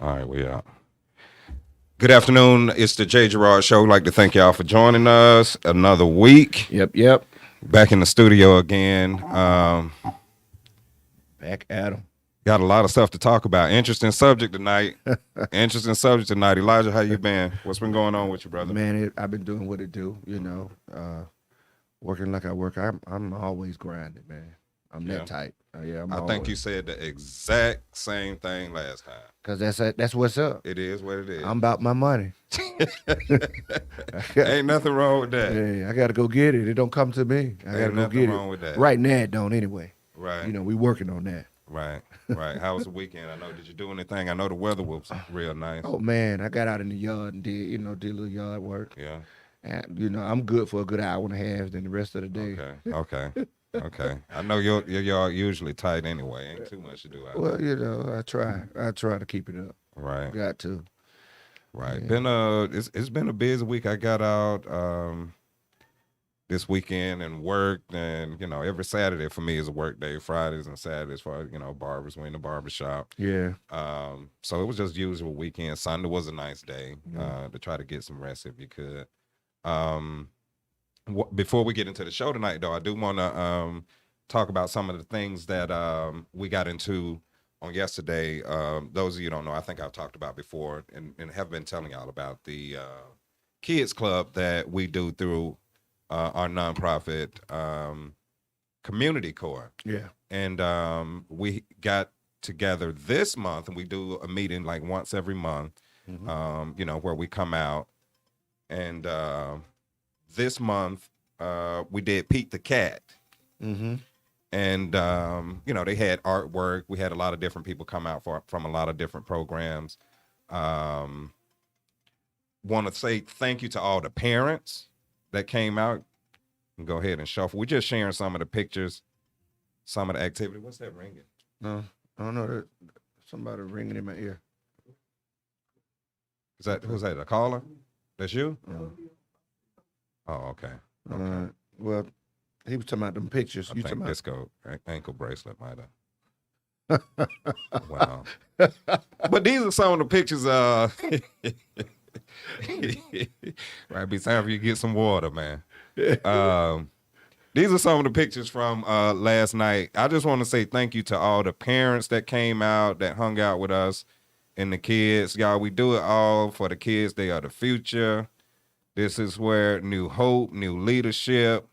All right, we out. Good afternoon. It's the J.Gerrard Show. I'd like to thank y'all for joining us another week. Yep. Back in the studio again. Back at him. Got a lot of stuff to talk about. Interesting subject tonight. Elijah, how you been? What's been going on with you, brother? Man, I've been doing what it do, working like I work. I'm always grinding, man. I'm that type. I think you said the exact same thing last time. Cause that's what's up. It is what it is. I'm about my money. Ain't nothing wrong with that. Hey, I gotta go get it. It don't come to me. I gotta go get it. Wrong with that. Right now, it don't anyway. Right. We working on that. Right. How was the weekend? I know. Did you do anything? I know the weather was real nice. Oh man, I got out in the yard and did a little yard work. Yeah. And I'm good for a good hour and a half. Then the rest of the day. Okay. I know your yard usually tight anyway. Ain't too much to do out there. Well, I try to keep it up. Right. Got to. Right. Yeah. It's been a busy week. I got out this weekend and worked, and every Saturday for me is a work day. Fridays and Saturdays for barbers. We're in the barber shop. Yeah. So it was just usual weekend. Sunday was a nice day to try to get some rest if you could. Before we get into the show tonight, though, I do want to talk about some of the things that we got into on yesterday. Those of you who don't know, I think I've talked about before and have been telling y'all about the kids club that we do through our nonprofit community core. Yeah. And we got together this month, and we do a meeting like once every month, where we come out. And this month, we did Pete the Cat. Mm-hmm. And, they had artwork. We had a lot of different people come out from a lot of different programs. Want to say thank you to all the parents that came out. And go ahead and shuffle. We're just sharing some of the pictures, some of the activity. What's that ringing? No, I don't know. Somebody ringing in my ear. Who's that? A caller? That's you? Oh, okay. Well, he was talking about them pictures. I think Disco ankle bracelet might have. Wow. But these are some of the pictures. Right, be time for you to get some water, man. These are some of the pictures from last night. I just want to say thank you to all the parents that came out, that hung out with us, and the kids. Y'all, we do it all for the kids. They are the future. This is where new hope, new leadership,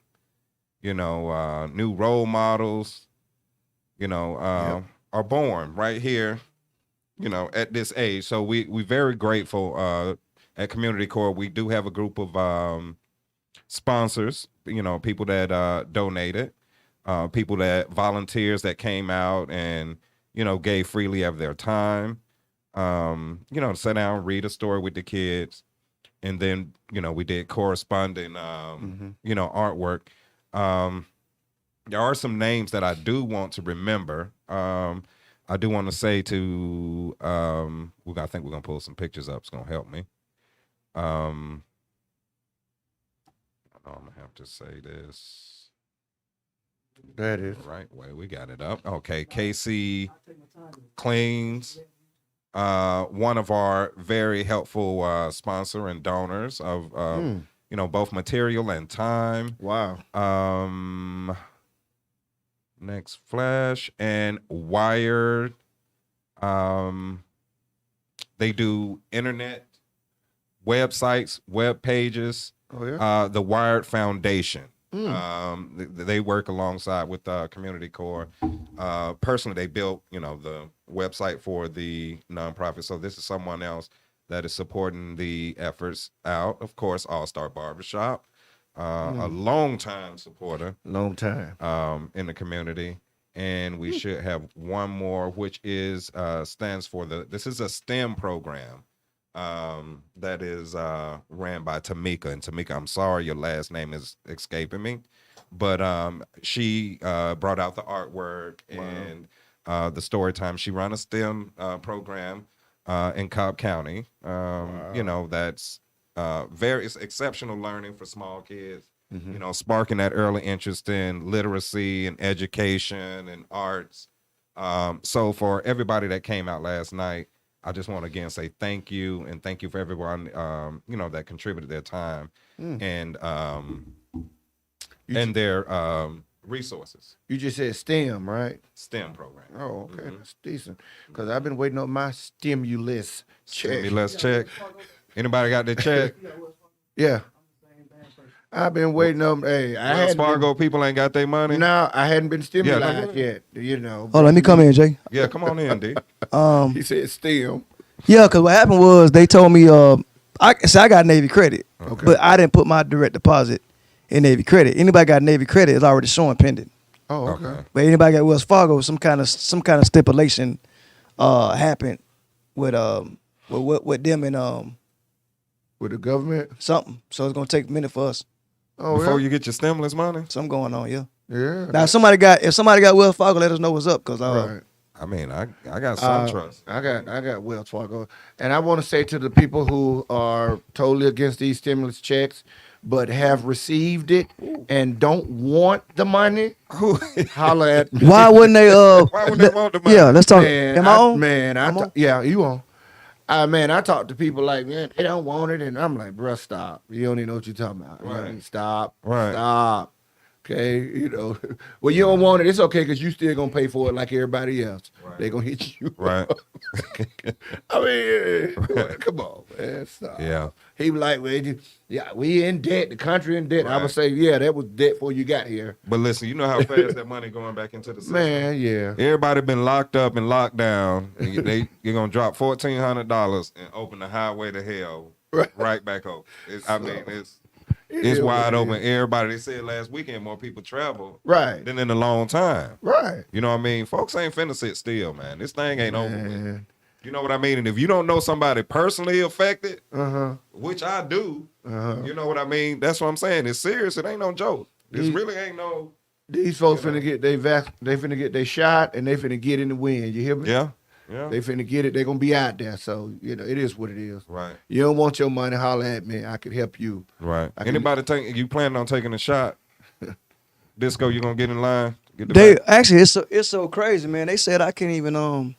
new role models, are born right here, at this age. So we very grateful at Community Corps. We do have a group of sponsors, people that donated, people that volunteers that came out and, gave freely of their time, to sit down, read a story with the kids. And then, we did corresponding, artwork. There are some names that I do want to remember. I do want to say to, I think we're going to pull some pictures up. It's going to help me. I'm going to have to say this. That is. The right way. We got it up. Okay. Casey Cleans. One of our very helpful sponsor and donors of both material and time. Wow. Next Flash and Wired. They do internet websites, web pages. Oh yeah. The Wired Foundation. They work alongside with Community Corps. Personally, they built, the website for the nonprofit. So this is someone else that is supporting the efforts out. Of course, All-Star Barbershop, a long-time supporter. Long time. In the community. And we should have one more, which is stands for this is a STEM program. That is ran by Tamika. And Tamika, I'm sorry your last name is escaping me. But she brought out the artwork and the story time. She ran a STEM program in Cobb County. That's very exceptional learning for small kids. Sparking that early interest in literacy and education and arts. So for everybody that came out last night, I just want to again say thank you, and thank you for everyone that contributed their time and their resources. You just said STEM, right? STEM program. Oh, okay, that's decent. Because I've been waiting on my stimulus check. Stimulus check. Anybody got their check? Yeah. I've been waiting on. Hey, I Wells hadn't Fargo people ain't got their money. No, I hadn't been stimulated Yeah, yet. You know. Oh, let me come in, Jay. Yeah, come on in, D. He said STEM. Yeah, because what happened was they told me, I got Navy credit, but I didn't put my direct deposit in Navy credit. Anybody got Navy credit is already showing pending. Oh, okay. But anybody got Wells Fargo, some kind of stipulation happened with them and With the government. something. So it's gonna take a minute for us. Oh, Before yeah. you get your stimulus money. Something going on, yeah. Yeah. Now if somebody got Wells Fargo, let us know what's up, cause Right. I mean, I got some trust. I got Wells Fargo, and I want to say to the people who are totally against these stimulus checks, but have received it and don't want the money, holla at me. why wouldn't they? Why would they want the money? Yeah, let's talk. Man, Am I on? I'm on. Yeah, you on. I talk to people like, man, they don't want it, and I'm like, bruh, stop. You don't even know what you're talking about. You know what I mean? Stop. Right. Stop. Okay, well, you don't want it. It's okay because you still gonna pay for it like everybody else. Right. They gonna hit you. Right. I mean, come on, man. Stop. Yeah. He was like, well, we in debt. The country in debt. I Right. would say, yeah, that was debt before you got here. But listen, you know how fast that money going back into the system. Man, yeah. Everybody been locked up and locked down. And you're gonna drop $1,400 and open the highway to hell right back open. It's wide open. Everybody, they said last weekend more people travel Right. than in a long time. Right. You know what I mean? Folks ain't finna sit still, man. This thing ain't over with. Man. You know what I mean? And if you don't know somebody personally affected, Uh-huh. which I do, Uh-huh. you know what I mean? That's what I'm saying. It's serious. It ain't no joke. This really ain't no. These folks finna get they finna get their shot and they finna get in the wind. You hear me? Yeah. Yeah. They finna get it. They gonna be out there. So, it is what it is. Right. You don't want your money, holler at me. I could help you. Right. I can- Anybody you planning on taking a shot? Disco, you gonna get in line? Get the They back? actually it's so crazy, man. They said I can't even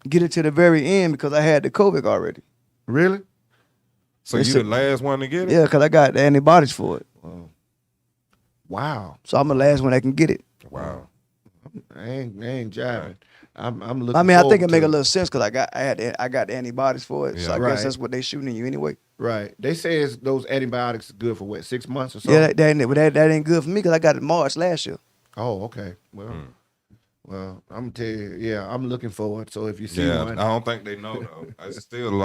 get it to the very end because I had the COVID already. Really? So they you said- the last one to get it? Yeah, because I got the antibodies for it. Wow. So I'm the last one that can get it. Wow. I ain't jiving. I'm looking. I mean, I think forward it make to a little sense because I got the antibodies for it. So Yeah. I Right. guess that's what they shooting in you anyway. Right. They say those antibiotics are good for what, 6 months or something? Yeah, that ain't good for me because I got it March last year. Oh, okay. Well, I'm gonna tell you. Yeah, I'm looking forward. So if you see Yeah. one, I don't think they know though. There's still a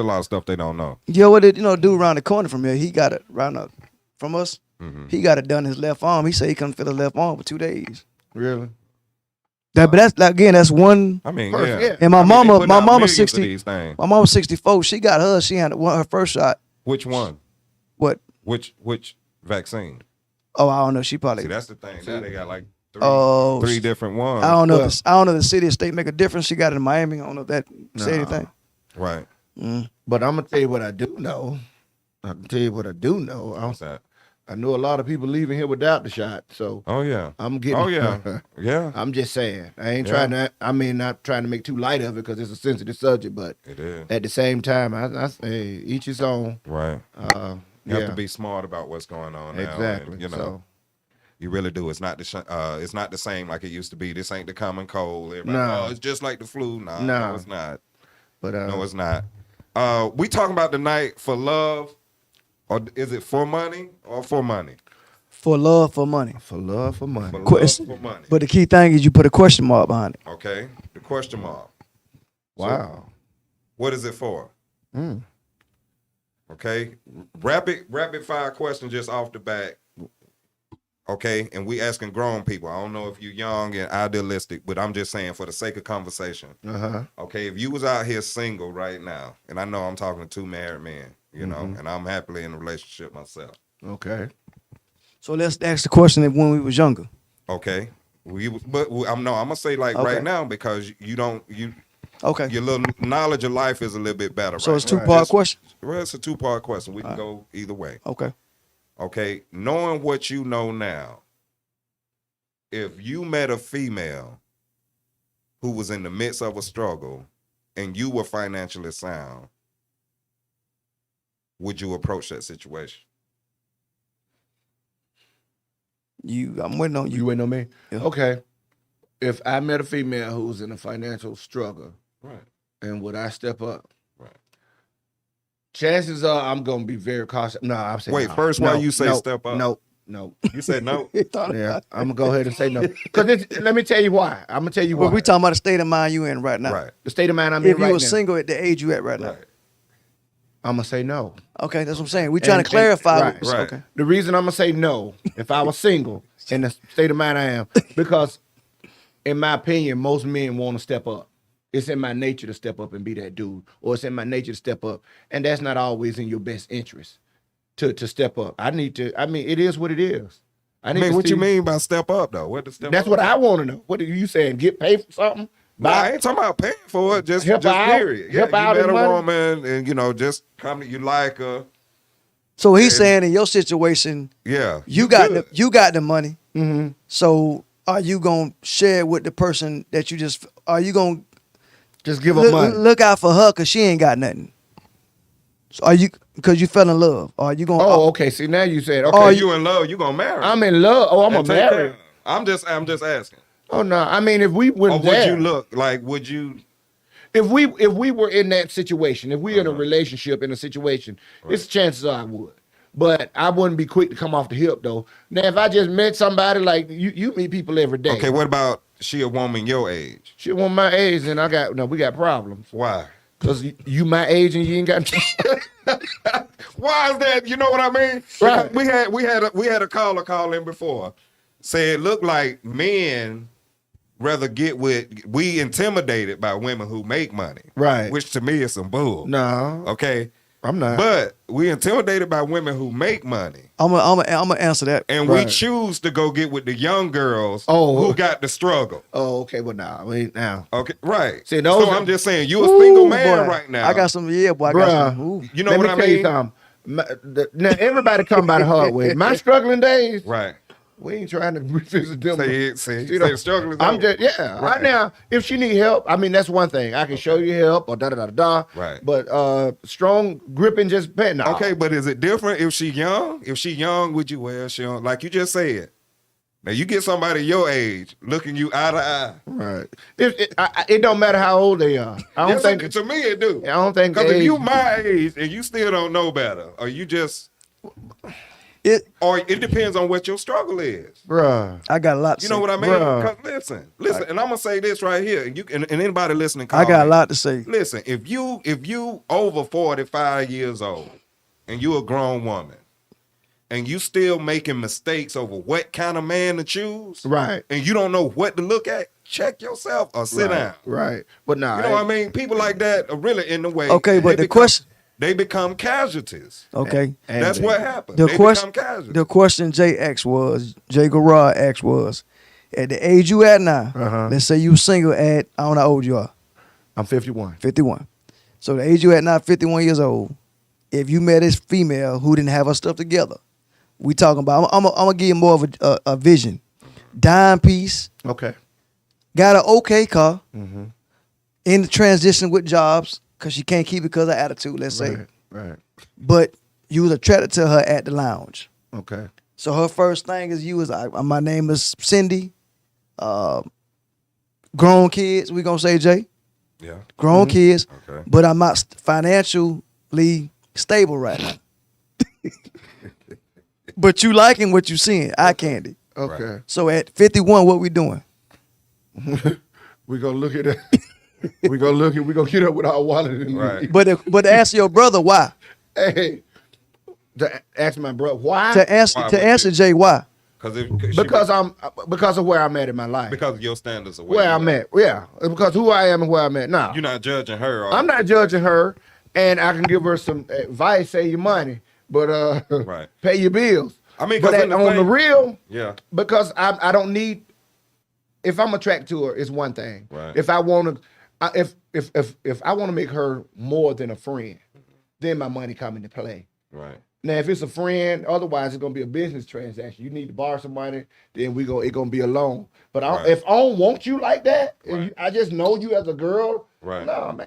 lot of stuff they don't know. Yeah, what did dude around the corner from here? He got it from us. Mm-hmm. He got it done his left arm. He said he couldn't feel his left arm for 2 days. really? But that's again, that's one. I mean, Perfect, yeah. yeah. And my I mean, mama, they putting my out mama millions of 60. these things. My mama 64. She got hers. She had her first shot. Which one? What? Which vaccine? Oh, I don't know. She probably. See, that's the thing. Now they got like Oh, three different ones. I don't know. Well- I don't know. If the city or state make a difference. She got it in Miami. I don't know if that say anything. Right. But I'm gonna tell you what I do know. I can tell you what I do know. What's that? I know a lot of people leaving here without the shot. So Oh yeah. I'm getting. Oh yeah. Yeah. I'm just saying. I ain't Yeah. trying to. I mean, not trying to make too light of it because it's a sensitive subject. But It is. at the same time, I say each his own. Right. You Yeah, have to be smart about what's going on now. exactly. And, So you really do. It's not the same like it used to be. This ain't the common cold. Everybody, No. it's just like the flu. No, No. it's not. but No, it's not. We talking about the night for love, or is it for money or for money? For love, for money. for love, for money. For love, Question- for money. But the key thing is you put a question mark behind it. Okay. The question mark. Wow. What is it for? Mm. Okay. Rapid fire question just off the bat. Okay. And we asking grown people. I don't know if you're young and idealistic, but I'm just saying for the sake of conversation. Uh-huh. Okay. If you was out here single right now, and I know I'm talking to two married men, you know, and I'm happily in a relationship myself. Okay. So let's ask the question of when we was younger. Okay. I'm gonna say like Okay. right now because Okay. your little knowledge of life is a little bit better. So right it's now. two-part Just- question? Well, it's a two-part question. We can go either way. Okay. Okay. Knowing what you know now, if you met a female who was in the midst of a struggle and you were financially sound, would you approach that situation? I'm waiting on you. You waiting on me? Yeah. Okay. If I met a female who's in a financial struggle, Right. and would I step up? Right. Chances are I'm gonna be very cautious. No, I'm saying Wait, no. first, why you say no, step up? No. You said no. Yeah, I'm gonna go ahead and say no. Because let me tell you why. I'm gonna tell you why. But we talking about the state of mind you in right now. Right. The state of mind I'm in If you right were now. single at the age you at right now. Right. I'm gonna say no. Okay, that's what I'm saying. We trying And- to clarify. right. Right. Okay. The reason I'm gonna say no, if I was single in the state of mind I am, because in my opinion, most men want to step up. It's in my nature to step up and be that dude, or it's in my nature to step up, and that's not always in your best interest to step up. I mean, it is what it is. I need to What see- you mean by step up though? What does step That's up? what I want to know. What are you saying? Get paid for something? No, I ain't talking about paying for it. Just Help out? period. Help Yeah, out you in met a money? woman, and just come to you like her. So he's And- saying in your situation, Yeah, you got good. you got the money. Mm-hmm. So are you gonna share with the person that you just? Are you gonna Just give up money. look out for her because she ain't got nothing? So are you because you fell in love? Or are you gonna? Oh, okay. See, now you said, okay. Oh, you in love? You gonna marry? I'm in love. Oh, I'm And a take care married. of her. I'm just asking. Oh no. I mean, if we went Or would there, you look like? Would you? if we were in that situation, if we in a Uh-huh. relationship in a situation, it's chances are I would. But I wouldn't be quick to come off the hip though. Now, if I just met somebody like you meet people every day. Okay, what about she a woman your age? She want my age, and we got problems. Why? Cause you my age and you ain't got. Why is that? You know what I mean? Right. Because we had a caller call in before. Say it looked like men rather we intimidated by women who make money. Right. Which to me is some bull. No, Okay. I'm not. But we intimidated by women who make money. I'm gonna answer that. And Right. we choose to go get with the young girls Oh. who got the struggle. oh, okay. Well, nah. Wait, now. Okay, right. See, those so are- I'm just saying, you a single Ooh, man boy. right now. I got some. Yeah, boy. I got some. Ooh. You know Let what me I tell you mean? something. Now everybody come by the hard way. My struggling days, Right. we ain't trying to revisit them. Say You know, the struggle is I'm over. just right Right. now. If she need help, I mean that's one thing. I can show you help or da da da da. Right. But strong gripping just pet. Nah. Okay, but is it different if she young? If she young, would you she don't, like you just said. Now you get somebody your age looking you eye to eye. Right. It don't matter how old they are. I don't Yes, think. to me it do. I don't think. Because if age- you my age and you still don't know better, or you just, or it depends on what your struggle is. Bruh. I got a lot. To You say. know what I mean? Bruh. 'Cause listen, and I'm gonna say this right here, and and anybody listening, I got a in. lot to say. Listen, if you over 45 years old and you a grown woman and you still making mistakes over what kind of man to choose, Right. and you don't know what to look at, check yourself or sit down. Right. But nah. You know what I mean? People like that are really in the way. Okay, and but they the question. they become casualties. Okay. And That's what happened. The They question. become casualties. The question J.Gerrard asked was, at the age you at now, Uh-huh. let's say you single at I don't know how old you are, I'm 51. 51. So the age you at now, 51 years old. If you met this female who didn't have her stuff together, we talking about. I'm gonna give you more of a vision. Dime piece, Okay. got an okay car, Mm-hmm. in the transition with jobs because she can't keep it because of attitude. Let's say, Right. but you was attracted to her at the lounge. Okay. So her first thing is you was my name is Cindy. Grown kids, we gonna say Jay. Yeah. Grown kids, Okay. but I'm not financially stable right now. But you liking what you seeing, eye candy. Okay. So at 51, what we doing? We gonna look at it. we gonna get up with our wallet and Right. But to answer your brother why? Hey, to ask my brother why? To answer Why to would answer you? Jay why? Because of where I'm at in my life. because of your standards of Where I'm at, yeah. Because who I am and where I'm at now. You're not judging her. Or, I'm not judging her, and I can give her some advice, save your money, but Right. pay your bills. I mean, But 'cause on in the the thing- real, Yeah. because I don't need. If I'm attracted to her, it's one thing. Right. If I want to, if I want to make her more than a friend, then my money come into play. Right. Now, if it's a friend, otherwise it's gonna be a business transaction. You need to borrow some money, then it gonna be a loan. But if I don't want you like that, and I just know you as a girl, Right. no, man.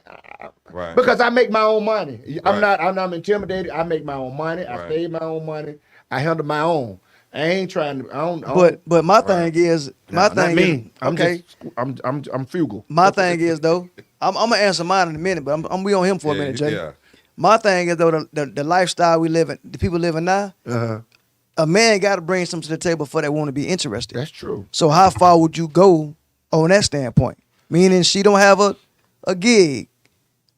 Right. Because I make my own money. I'm Right. not intimidated. I make my own money. I Right. save my own money. I handle my own. I ain't trying to. I don't. But my Right. thing is Not me. is, okay. I'm frugal. My thing is though, I'm gonna answer mine in a minute, but I'm we on him for a minute, Jay. Yeah. My thing is though the lifestyle we live in, the people living now, a man got to bring something to the table for they want to be interested. That's true. So how far would you go on that standpoint? Meaning she don't have a gig,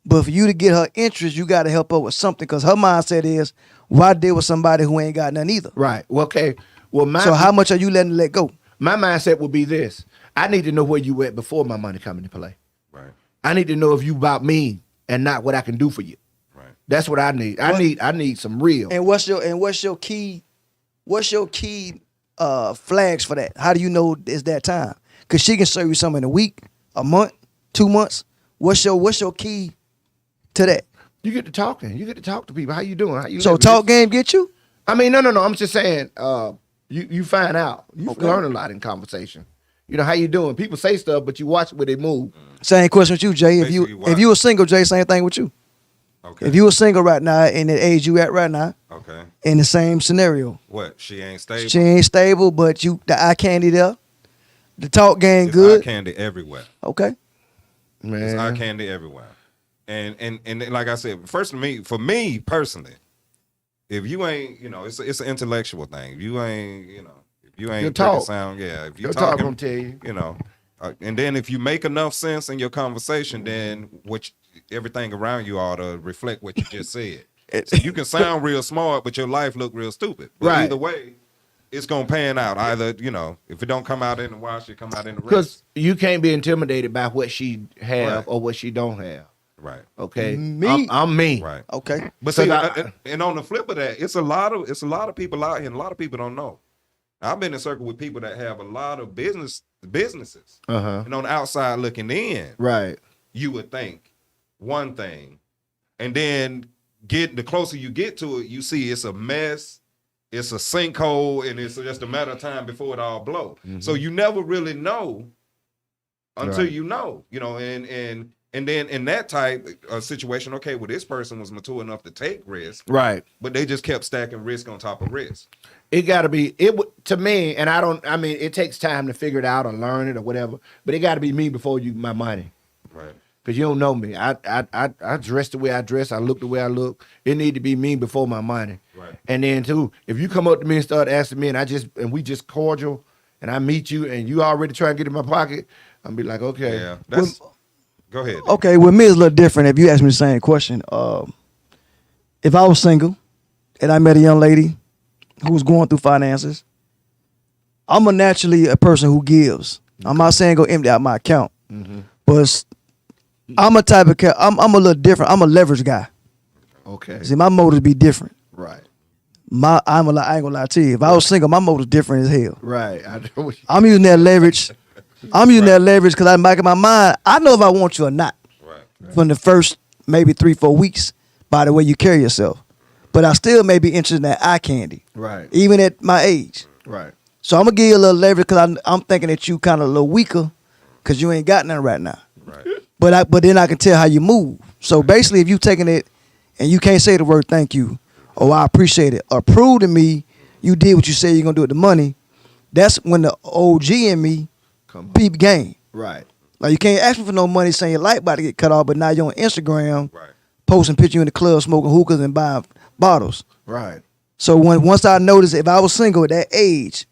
but for you to get her interest, you got to help her with something because her mindset is, why deal with somebody who ain't got nothing either? Right. Well, okay. Well, So how much are you letting her let go? my mindset would be this: I need to know where you at before my money come into play. Right. I need to know if you about me and not what I can do for you. Right. That's what I need. I need some real. And what's your key flags for that? How do you know it's that time? Because she can serve you something in a week, a month, 2 months. What's your key to that? You get to talking. You get to talk to people. How you doing? How you So living? talk game get you? I mean, no. I'm just saying. You find out. You Okay. learn a lot in conversation. You know how you doing. People say stuff, but you watch where they move. Same question with you, Jay. Basically, If you were single, Jay, same thing with you. Okay. If you were single right now in the age you at right now, Okay. in the same scenario, What? She ain't stable. she ain't stable, but you the eye candy there, the talk game It's good. eye candy everywhere. Okay. It's eye Man, candy everywhere. And like I said, for me personally, if you ain't, it's an intellectual thing. If you ain't, if you ain't Your taking talk. sound, yeah. If you your talk talking, gonna tell you. and then if you make enough sense in your conversation, then everything around you ought to reflect what you just said. So you can sound real smart, but your life look real stupid. But Right. either way, it's gonna pan out. Either if it don't come out in the wash, it come out in the Because rest. you can't be intimidated by what she have Right. or what she don't have. Right. Okay, Me- I'm me. Right. Okay. But So see, that- and on the flip of that, it's a lot of people out here, and a lot of people don't know. I've been in a circle with people that have a lot of businesses, and on the outside looking in, Right. you would think one thing, and then the closer you get to it, you see it's a mess, it's a sinkhole, and it's just a matter of time before it all blow. So you never really know until Right. you know, and then in that type of situation, okay, well, this person was mature enough to take risk, Right. but they just kept stacking risk on top of risk. It got to be to me, and I mean, it takes time to figure it out or learn it or whatever. But it got to be me before my money, Right. because you don't know me. I dress the way I dress. I look the way I look. It need to be me before my money. Right. And then too, if you come up to me and start asking me, and we just cordial, and I meet you, and you already try to get in my pocket, I'm be like, okay, Yeah. That's. Go ahead. Okay, with me it's a little different. If you ask me the same question, if I was single and I met a young lady who was going through finances, I'm naturally a person who gives. I'm not saying go empty out my account, but I'm a type of I'm a little different. I'm a leverage guy. okay, See, my motives be different. right, I ain't gonna lie to you. If I was single, my motives different as hell. right. I know what you- I'm using that leverage. That leverage because I'm back in my mind. I know if I want you or not Right. from the first maybe 3-4 weeks by the way you carry yourself. But I still may be interested in that eye candy, right, even at my age. right. So I'm gonna give you a little leverage because I'm thinking that you kind of a little weaker because you ain't got nothing right now. Right. But then I can tell how you move. So basically, if you taking it and you can't say the word thank you or I appreciate it or prove to me you did what you said you're gonna do with the money, that's when the OG in me Come on. peep game. Right, Like you can't ask me for no money saying your light about to get cut off, but now you're on Instagram Right. posting picture you in the club smoking hookahs and buying bottles. right, So once I noticed if I was single at that age,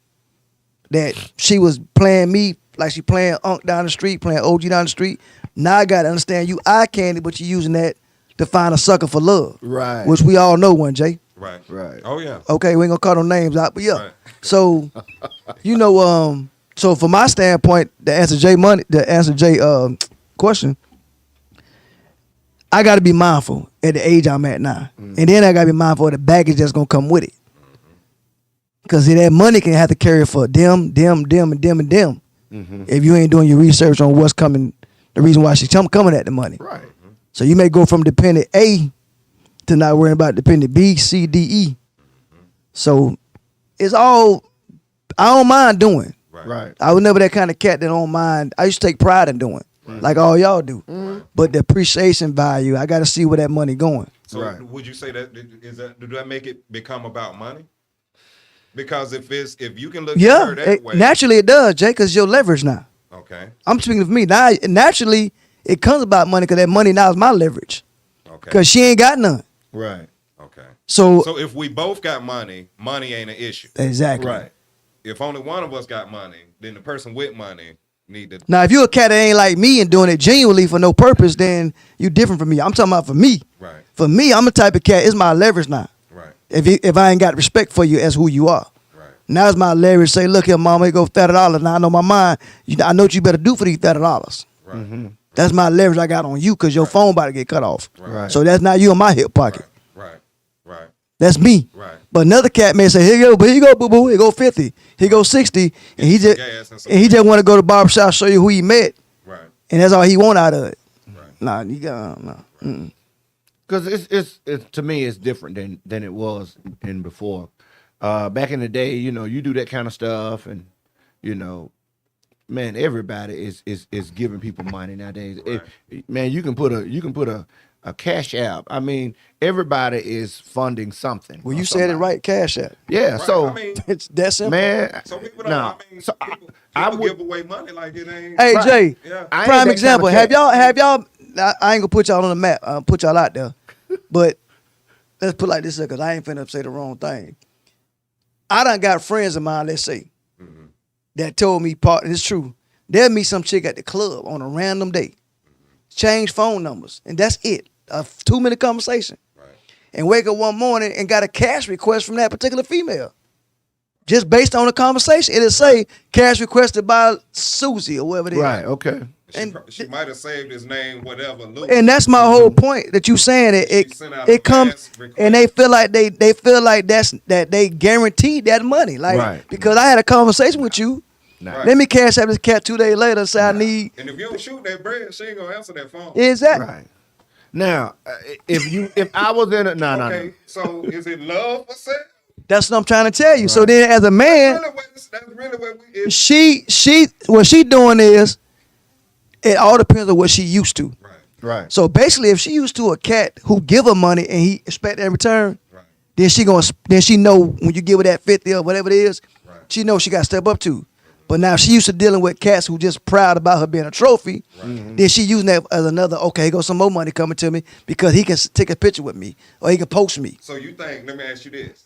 that she was playing me like she playing Unc down the street, playing OG down the street. Now I gotta understand you eye candy, but you're using that to find a sucker for love. right, Which we all know one, Jay. Right. right. Oh yeah. Okay, we ain't gonna call no names out, but yeah. Right. So so from my standpoint, to answer Jay question, I gotta be mindful at the age I'm at now. And then I gotta be mindful of the baggage that's gonna come with it. Cause that money can have to carry for them, and them. If you ain't doing your research on what's coming, the reason why she's coming at the money. Right. So you may go from dependent A to not worrying about dependent B, C, D, E. So it's all I don't mind doing. Right. I was never that kind of cat that don't mind. I used to take pride in doing, like all y'all do. But the appreciation value, I got to see where that money going. So would you say that do that make it become about money? Because if you can look at her that way, naturally it does, Jay, because your leverage now. Okay. I'm speaking of me now. Naturally, it comes about money because that money now is my leverage. Okay. Because she ain't got none. Right. Okay. So if we both got money ain't an issue. Exactly. Right. If only one of us got money, then the person with money need to. Now, if you're a cat that ain't like me and doing it genuinely for no purpose, then you different from me. I'm talking about for me. Right. For me, I'm the type of cat. It's my leverage now. Right. If I ain't got respect for you as who you are. Right. Now it's my leverage. Say, look here, mama, here go $30. Now I know my mind. I know what you better do for these $30. Right. Mm-hmm. That's my leverage I got on you because your phone about to get cut off. Right. So that's not you in my hip pocket. Right. Right. That's me. Right. But another cat may say, here you go, boo boo. Here go 50. Here go 60. And he just want to go to the barbershop, show you who he met. Right. And that's all he want out of it. Right. Nah, you got no. Because it's to me it's different than it was in before. Back in the day, you do that kind of stuff, and man, everybody is giving people money nowadays. Right. Man, you can put a cash app. I mean, everybody is funding something. Well, you said it right, cash app. Yeah, Right. so I mean, It's that simple. man, so people don't. nah, I mean, so people would- give away money like it ain't. Hey, Right. Jay, Yeah. I ain't prime that example. kind of cat. Have y'all, I ain't gonna put y'all on the map. I'll put y'all out there. But let's put it like this, because I ain't finna say the wrong thing. I done got friends of mine, let's say, that told me, and it's true, they'll meet some chick at the club on a random day, change phone numbers, and that's it. A 2-minute conversation. Right. And wake up one morning and got a cash request from that particular female. Just based on the conversation. It'll say cash requested by Susie or whatever it is. right, okay. She might have saved his name, whatever. Luke. And that's my whole point that you saying She sent out a it comes fast request. and they feel like they feel like that they guaranteed that money. Like Right. because I had a conversation with you. Nah. Right. Let me cash out this cat 2 days later, say I need And if you don't shoot that bread, she ain't gonna answer that phone. exactly. Right. Now, if I was in a no. Okay, so is it love for sale? That's what I'm trying to tell you. So then as a man, That's really what we. It's, she what she doing is it all depends on what she used to. right, Right. So basically if she used to a cat who give her money and he expect that in return, right, then she know when you give her that 50 or whatever it is, right. she knows she got to step up to. But now she used to dealing with cats who just proud about her being a trophy. Right. Then she using that as another, okay, here goes some more money coming to me because he can take a picture with me or he can post me. So you think? Let me ask you this: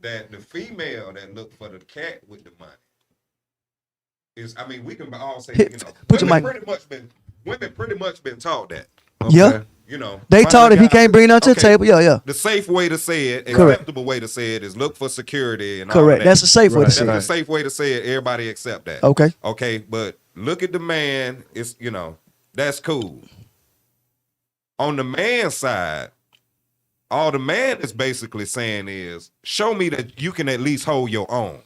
that the female that looked for the cat with the money is, I mean, we can all say, Put your women mic. pretty much been taught that. Yeah. They money taught if he got- can't bring nothing to the okay, table, yeah. The safe way to say it, Correct. acceptable way to say it, is look for security and all Correct. of that. That's a safe way to Right. say That's it. the safe way to say it. Everybody accept that. Okay. Okay, but look at the man. It's that's cool. On the man side, all the man is basically saying is, show me that you can at least hold your own.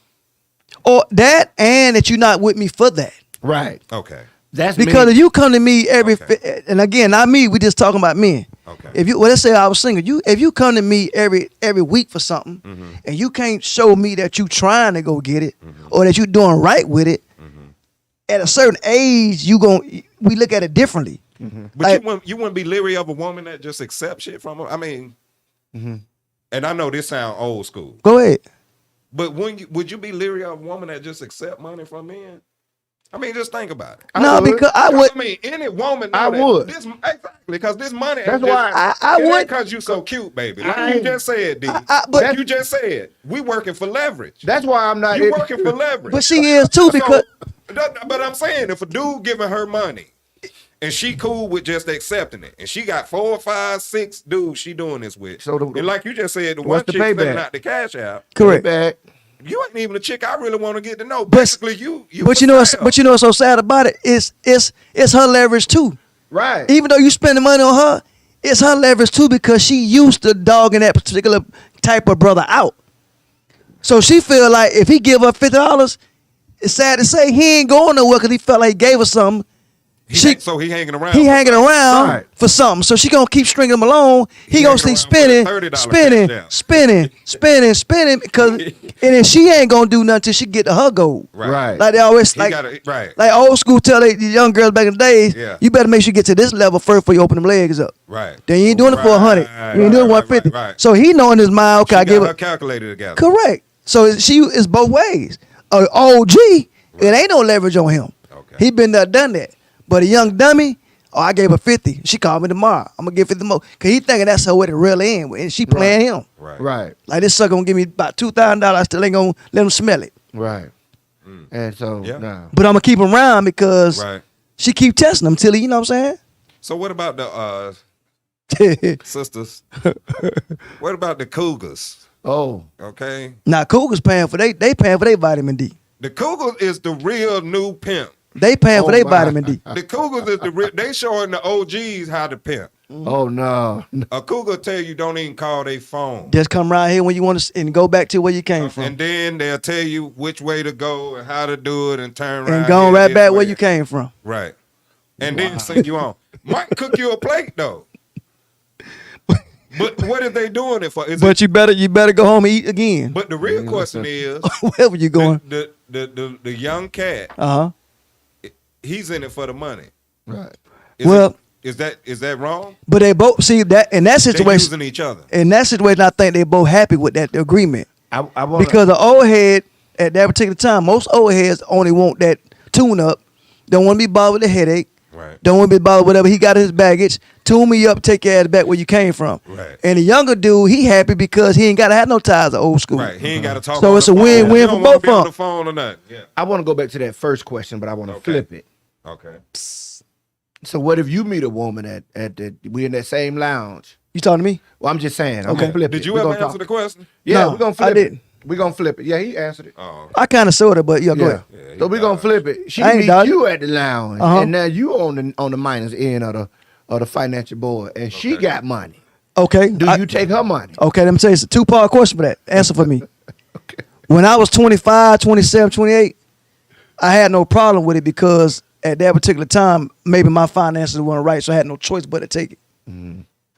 Or that and that you're not with me for that. Right. Okay. That's Because me. if you come to me Okay. and again, not me, we just talking about men. Okay. If you, well, let's say I was single, if you come to me every week for something, and you can't show me that you trying to go get it, or that you doing right with it, at a certain age, we look at it differently. But you wouldn't be leery of a woman that just accepts shit from her. I mean, and I know this sound old school, Go ahead. but would you be leery of a woman that just accept money from men? I mean, just think about it. No, would. because I would. I mean, any woman. I know that would. Exactly, because this money. That's why I would. Because you so cute, baby. Like I you ain't- just said, D. but- Like you just said, we working for leverage. that's why I'm not. You working for leverage. But she is too because But I'm saying, if a dude giving her money and she cool with just accepting it, and she got 4, 5, 6 dudes she doing this with, So the- and like you just said, the one what's the chick spending payback? out the cash out, correct. Back. you ain't even a chick I really want to get to know. But- Basically, you. But you know what's so sad about it? It's her leverage too. Right. Even though you spending money on her, it's her leverage too because she used to dogging that particular type of brother out. So she feel like if he give her $50, it's sad to say he ain't going nowhere because he felt like he gave her something. So he hanging around. He hanging around Right. for something. So she gonna keep stringing him along. He gonna hanging stay around for the spinning, $30 spinning, because and then she ain't gonna do nothing till she get to her goal. Right. Like they always He like gotta, right. like old school tell the young girls back in the days, Yeah. you better make sure you get to this level first before you open them legs up. Right. Then you ain't doing it for 100. You ain't doing Right, 150. right. So he know in his mind, okay, She I give got her it calculator together. correct. So she is both ways. OG, it ain't no leverage on him. Okay. He been there, done that. But a young dummy, I gave her 50. She called me tomorrow. I'm gonna give 50 more. Cause he thinking that's her way to really end with. And she playing him. Right. Right. Like this sucker gonna give me about $2,000. I still ain't gonna let him smell it. Right. And so Yeah. no. But I'm gonna keep him around because Right. she keep testing him till he, you know what I'm So what about the saying? sisters? What about the cougars? Oh. Okay. Now Cougars paying for they paying for their vitamin D. The cougar is the real new pimp. They paying for Oh, their my. vitamin D. The cougars is the real. They showing the OGs how to pimp. Oh no. A cougar tell you don't even call their phone. Just come around here when you want to and go back to where you came from. And then they'll tell you which way to go and how to do it and turn around. And go here right this back way. where you came from. Right. And then send you on. Might cook you a plate though. But what are they doing it for? Is But you better go home and eat again. But the real question is, Wherever you going. the young cat, Uh-huh. he's in it for the money. Right. Well- is that wrong? But they both see that in that They're situation. using each other. In that situation, I think they both happy with that agreement. I want Because the old head at that particular time, most old heads only want that tune up. Don't want to be bothered with the headache. Right. Don't want to be bothered with whatever he got in his baggage. Tune me up, take your ass back where you came from. Right. And the younger dude, he happy because he ain't got to have no ties to old school. Right. He ain't got to talk. So on it's the a phone. win-win He for don't wanna both be on of the phone or nothing. Yeah. I want to go back to that first question, but I want to Okay. flip it. Okay. So what if you meet a woman at the we in that same lounge? You talking to me? Well, I'm just saying. I'm Okay. gonna flip Did it. you We ever gonna answer talk- the question? Yeah, No, we're gonna flip I didn't. it. We're gonna flip it. Yeah, he answered it. Oh. I kind of sort of, but yeah, go ahead. Yeah, So he we're gonna dodged. flip it. She I ain't meet dodging. you at the lounge, Uh-huh. and now you on the minus end of the financial board, and she Okay. got money. Okay. Do you take her money? Okay, let me tell you, it's a two-part question for that. Answer for me. When I was 25, 27, 28, I had no problem with it because at that particular time, maybe my finances weren't right, so I had no choice but to take it.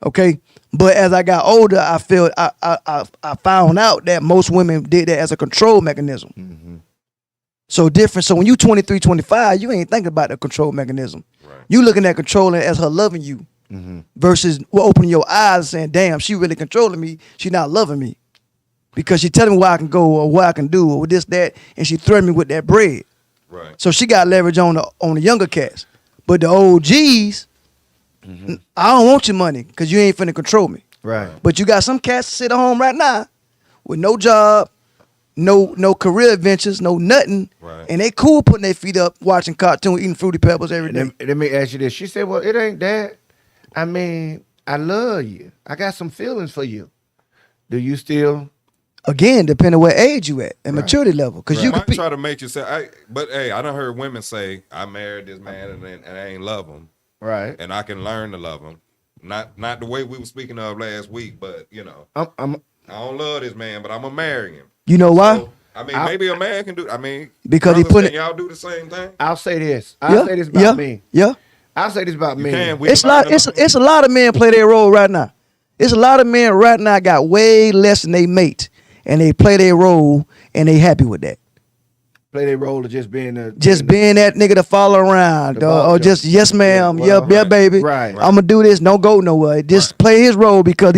Okay? But as I got older, I feel I found out that most women did that as a control mechanism. So different. So when you 23, 25, you ain't thinking about the control mechanism. Right. You looking at controlling as her loving you versus opening your eyes and saying, damn, she really controlling me. She not loving me. Because she telling me where I can go or what I can do or this, that, and she threatening me with that bread. Right. So she got leverage on the younger cats. But the OGs, I don't want your money because you ain't finna control me. Right. But you got some cats sit at home right now with no job, no career adventures, no nothing. Right. And they cool putting their feet up, watching cartoon, eating Fruity Pebbles every And day. then, let me ask you this. She said, "Well, it ain't that. I mean, I love you. I got some feelings for you. Do you still?" Again, depending what age you at and maturity level. Because you might could try to make you say, but hey, I done heard women say, I married this man and I ain't love him, Right. and I can learn to love him. Not the way we were speaking of last week, but you know, I'm I don't love this man, but I'm gonna marry him. You know why? So, I mean, maybe a man can do. I mean, Because he brothers, put can it- y'all do the same thing. I'll say this. I'll say this about yeah, me. yeah. I'll say this about You me. can. We It's a can lot. learn to love It's a lot of men play their role right now. It's a lot of men right now got way less than they mate, and they play their role, and they happy with that. Play their role of just being a Being that nigga to follow around, The boss, or just yes ma'am, Yeah, yeah, well, yeah, right, baby. right. I'm gonna do this. Don't go nowhere. Just Right. play his role because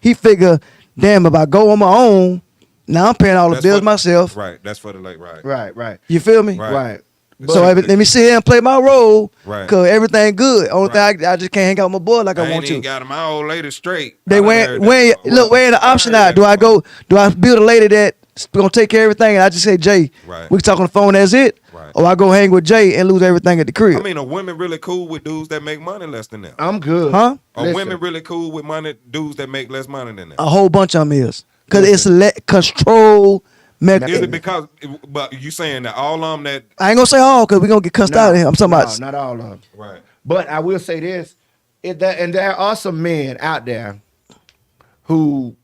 he figure, damn, if I go on my own, now I'm paying all the That's bills for- myself. Right. That's for the like. Right. right. You feel me? Right. Right. So But- let me sit here and play my role, Right. cause everything good. Only Right. thing I just can't hang out with my boy like I ain't want even to. got my old lady straight. They I done wear heard wear that. look wearing the I option heard out. that Do I before. go? Do I build a lady that's gonna take care of everything? And I just say Jay, Right. we can talk on the phone. That's it. Right. Or I go hang with Jay and lose everything at the crib. I mean, are women really cool with dudes that make money less than them? I'm good. Huh? Are Listen. women really cool with dudes that make less money than them? A whole bunch of them is because it's control Is mechanism. it because? But you saying that all of them that I ain't gonna say all because we gonna get cussed out of here. I'm talking no, about not all of them. right? But I will say this: and there are some men out there who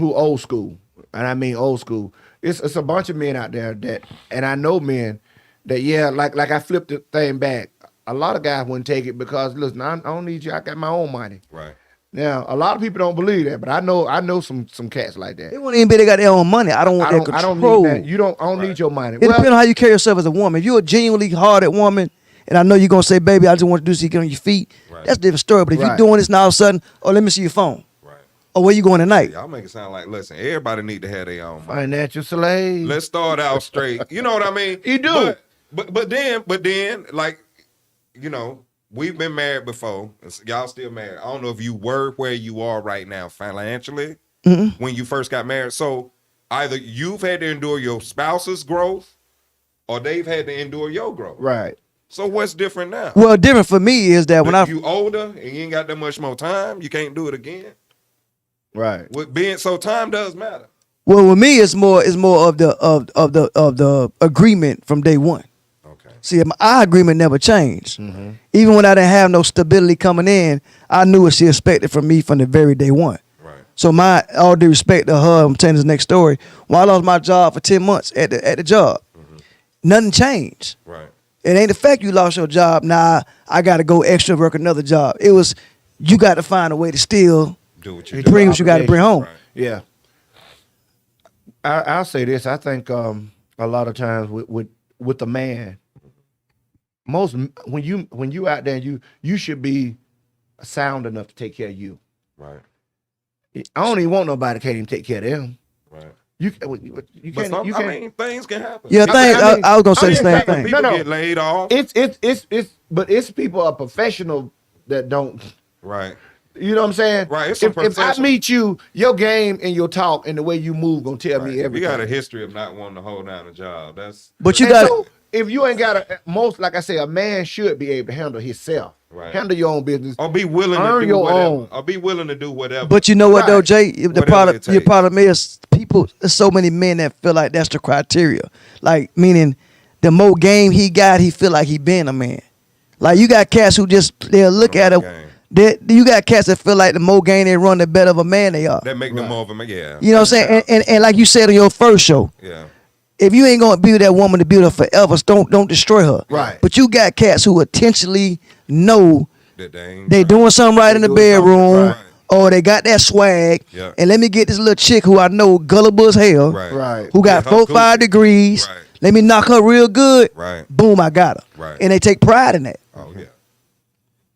old school, and I mean old school. It's a bunch of men out there that, and I know men that like I flipped the thing back. a lot of guys wouldn't take it because listen, I don't need you. I got my own money. Right. Now, a lot of people don't believe that, but I know some cats like that. They won't even be they got their own money. I don't want that I control. don't need that. I don't need your money. It depends on how you carry yourself as a woman. If you're a genuinely hard-headed woman, and I know you're gonna say, baby, I just want to do so you get on your feet, Right. that's a different story. But if you're Right. doing this now all of a sudden, oh, let me see your phone. Right. Oh, where you going tonight? Y'all make it sound like, listen, everybody need to have their own money. Financial slave. Let's start out straight. You know what I mean? You do. But then, like, you know, we've been married before. Y'all still married. I don't know if you were where you are right now financially when you first got married. So either you've had to endure your spouse's growth or they've had to endure your growth. Right. So what's different now? Well, different for me is that when You older and you ain't got that much more time, you can't do it again. Right. With being so time does matter. well, with me, it's more of the agreement from day one. Okay. See, our agreement never changed. Even when I didn't have no stability coming in, I knew what she expected from me from the very day one. Right. So my all due respect to her, I'm telling this next story. When I lost my job for 10 months at the job, nothing changed. Right. It ain't the fact you lost your job. Nah, I got to go extra work another job. It was you got to find a way to still Do what you do. bring what you got to bring home. Right. Yeah. I'll say this. I think a lot of times with the man, most when you out there, you should be sound enough to take care of you. Right. I don't even want nobody that can't even take care of them. Right. You But can't. You I can't. mean, things can happen. Yeah, I mean, I was gonna say the I'm same just saying, thing. People No. get laid off. But it's people are professional that don't. Right. You know what I'm saying? Right, it's some If I professional- meet you, your game and your talk and the way you move gonna tell me Right. everything. We got a history of not wanting to hold down a job. That's But you And got so, if you ain't got like I say, a man should be able to handle himself. Right. Handle your own business. or be willing to Earn do your whatever. own. Or be willing to do whatever. But you know what though, Right. Jay? The Whatever it your takes. problem is people. There's so many men that feel like that's the criteria. Like meaning, the more game he got, he feel like he been a man. Like you got cats who just they'll look at Game. it. You got cats that feel like the more game they run, the better of a man they are. that make them more of a yeah. You know what I'm saying? And like you said on your first show, Yeah. if you ain't gonna be with that woman to be with her forever, don't destroy her. Right. But you got cats who intentionally know That they ain't they doing something right in the doing something bedroom, right. or they got that swag. Yeah. And let me get this little chick who I know gullible as hell, Right. Right. who got Get her 4-5 coochie. degrees. Right. Let me knock her real good. Right. Boom, I got her. Right. And they take pride in that. Oh yeah.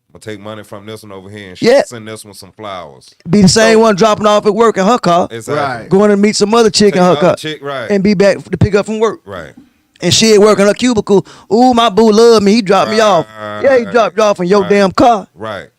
I'm gonna take money from this one over here and Yeah. send this one some flowers. Be the same one dropping off at work in her car, Exactly. Right. going to meet some other chick Take in her another car, chick, right. and be back to pick up from work. Right. And she at work in her cubicle. Ooh, my boo love me. He dropped me off. Yeah, he dropped you off in your Right. damn car. Right.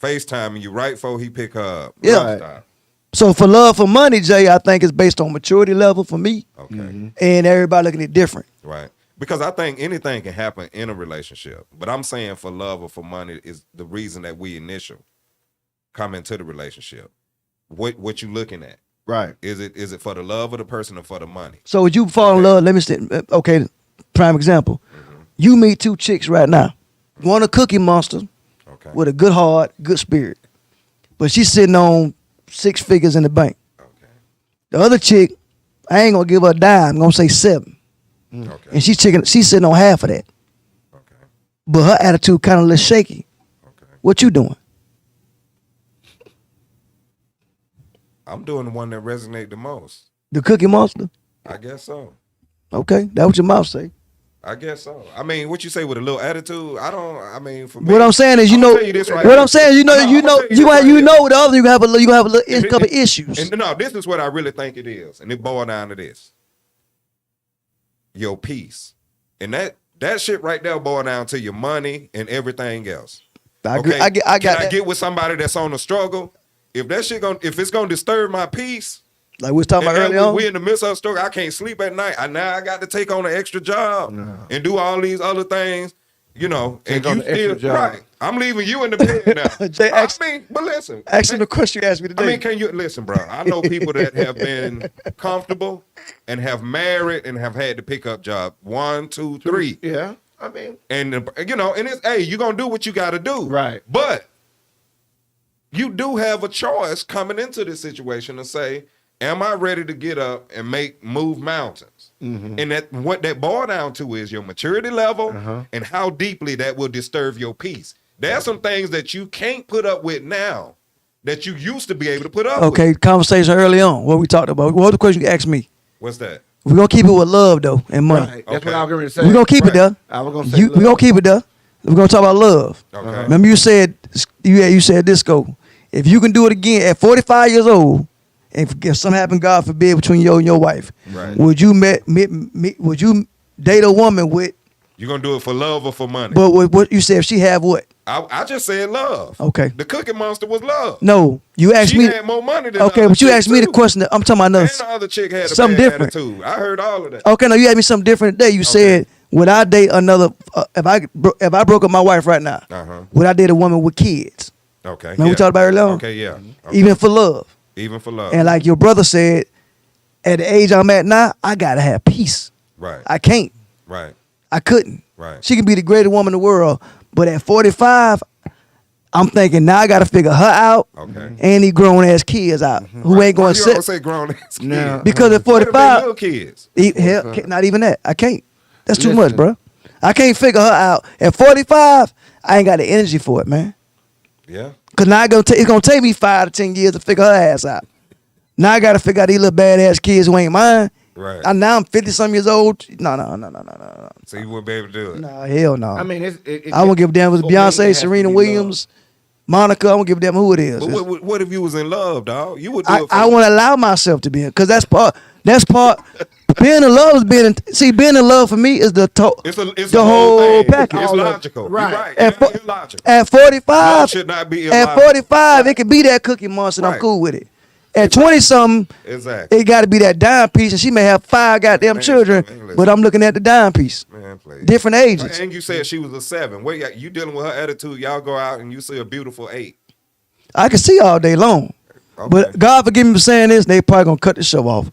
FaceTiming you right before he pick her up. Yeah. Stop. So for love for money, Jay, I think it's based on maturity level for me, Okay. and everybody looking at it different. Right. Because I think anything can happen in a relationship. But I'm saying for love or for money is the reason that we initial come into the relationship. What you looking at? Right. Is it for the love of the person or for the money? So would you fall in love? Let me say, okay, prime example. You meet two chicks right now. One a cookie monster Okay. with a good heart, good spirit, but she's sitting on 6 figures in the bank. Okay. The other chick, I ain't gonna give her a dime. I'm gonna say 7, Okay. and she's sitting on half of that. Okay. But her attitude kind of a little shaky. Okay. What you doing? I'm doing the one that resonate the most. The cookie monster? I guess so. Okay, that's what your mouth say. I guess so. I mean, what you say with a little attitude? I mean, for me. What I'm saying is, I'ma tell you this right what here. I'm saying, No, I'ma tell this right here. with the other, you have a couple issues. And no, this is what I really think it is, and it boils down to this: your peace, and that shit right there boils down to your money and everything else. I agree. Okay? I got Can I that. get with somebody that's on a struggle? If that shit if it's gonna disturb my peace, Like we was talking about and earlier on. we in the midst of a struggle, I can't sleep at night. Now I got to take on an extra job and do all these other things, you know. Take and on you the extra still job. right. I'm leaving you in the bed now. Jay, but listen. Ask him the question you asked me today. I mean, can you listen, bro? I know people that have been comfortable and have married and have had to pick up job 1, 2, 3. Yeah. I mean, And you know, and it's you're gonna do what you gotta do. Right. But you do have a choice coming into this situation to say, am I ready to get up and move mountains? And that what that boil down to is your maturity level and how deeply that will disturb your peace. There are some things that you can't put up with now that you used to be able to put up with. Okay, conversation early on. What we talked about. What was the question you asked me? What's that? We're gonna keep it with love though and money. Right. That's Okay. what I was going to say. We're gonna keep it there. I was going to say We're gonna keep it there. We're gonna talk about love. Okay. Remember you said you said disco. If you can do it again at 45 years old, and if something happened, God forbid, between you and your wife, Right. would you would you date a woman with? You gonna do it for love or for money? But what you said, if she have what? I just said love. Okay. The Cookie Monster was love. No, you asked She me. had more money than Okay, the but you other asked me the chick, too. question. I'm talking about And another. the other chick had a something bad different. attitude. I heard all of that. Okay, no, you asked me something different today. You said, would I date another? If I broke up my wife right now, would I date a woman with kids? Okay. Remember we talked about it earlier on? Okay, yeah. Okay. Even for love. Even for love. And like your brother said, at the age I'm at now, I gotta have peace. Right. I can't. Right. I couldn't. Right. She can be the greatest woman in the world, but at 45, I'm thinking now I gotta figure her out. Okay. And these grown ass kids out who ain't Why gonna you always sit say grown ass kids? No. because at What if they 45, little kids? hell, not even that. I can't. That's too Listen. much, bro. I can't figure her out. At 45, I ain't got the energy for it, man. Yeah. Cause now it's gonna take me 5 to 10 years to figure her ass out. Now I gotta figure out these little badass kids who ain't mine. Right. Now I'm 50-some years old. No. So you wouldn't be able to do it. Nah, hell no. I mean, I won't give a damn if it's for me, it has Beyonce, to Serena be Williams, Monica. I won't give a damn who it is. But what if you was in love, dog? You would do it for I want to allow myself to be in, cause that's part. Being in love is being in love for me is the It's the a whole thing. package. It's All of it. logical. Right. You're right. At, You're logical. at 45, Love should not be at illogical. 45, it could be that Cookie Monster. And I'm Right. cool with it. At 20-something, Exactly. it got to be that dime piece, and she may have 5 goddamn Man, children, man, listen. but I'm looking at the dime piece. Man, please. Different ages. And you said she was a 7. Wait, you dealing with her attitude? Y'all go out and you see a beautiful 8. I can see all day long. Okay. But God forgive me for saying this, they probably gonna cut the show off.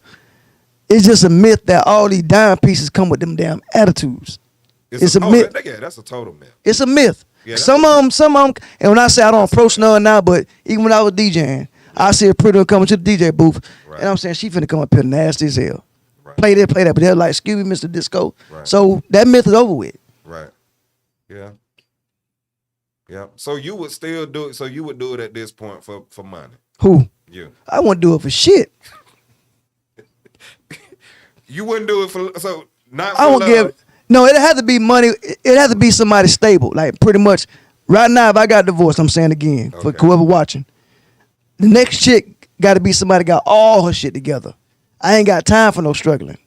It's just a myth that all these dime pieces come with them damn attitudes. It's a myth. Yeah, that's a total myth. It's a myth. Yeah, that's some of them, and when I say I don't approach none now, but even when I was DJing, I see a pretty one coming to the DJ booth, Right. and I'm saying she finna come up here nasty as hell. Right. Play that, but they're like, excuse me, Mr. Disco. Right. So that myth is over with. Right. Yeah. Yeah. So you would still do it. So you would do it at this point for money. Who? You. I wouldn't do it for shit. You wouldn't do it for not. For I won't love. give. No, it had to be money. It had to be somebody stable. Like pretty much, right now, if I got divorced, I'm saying again for Okay. whoever watching, the next chick got to be somebody got all her shit together. I ain't got time for no struggling.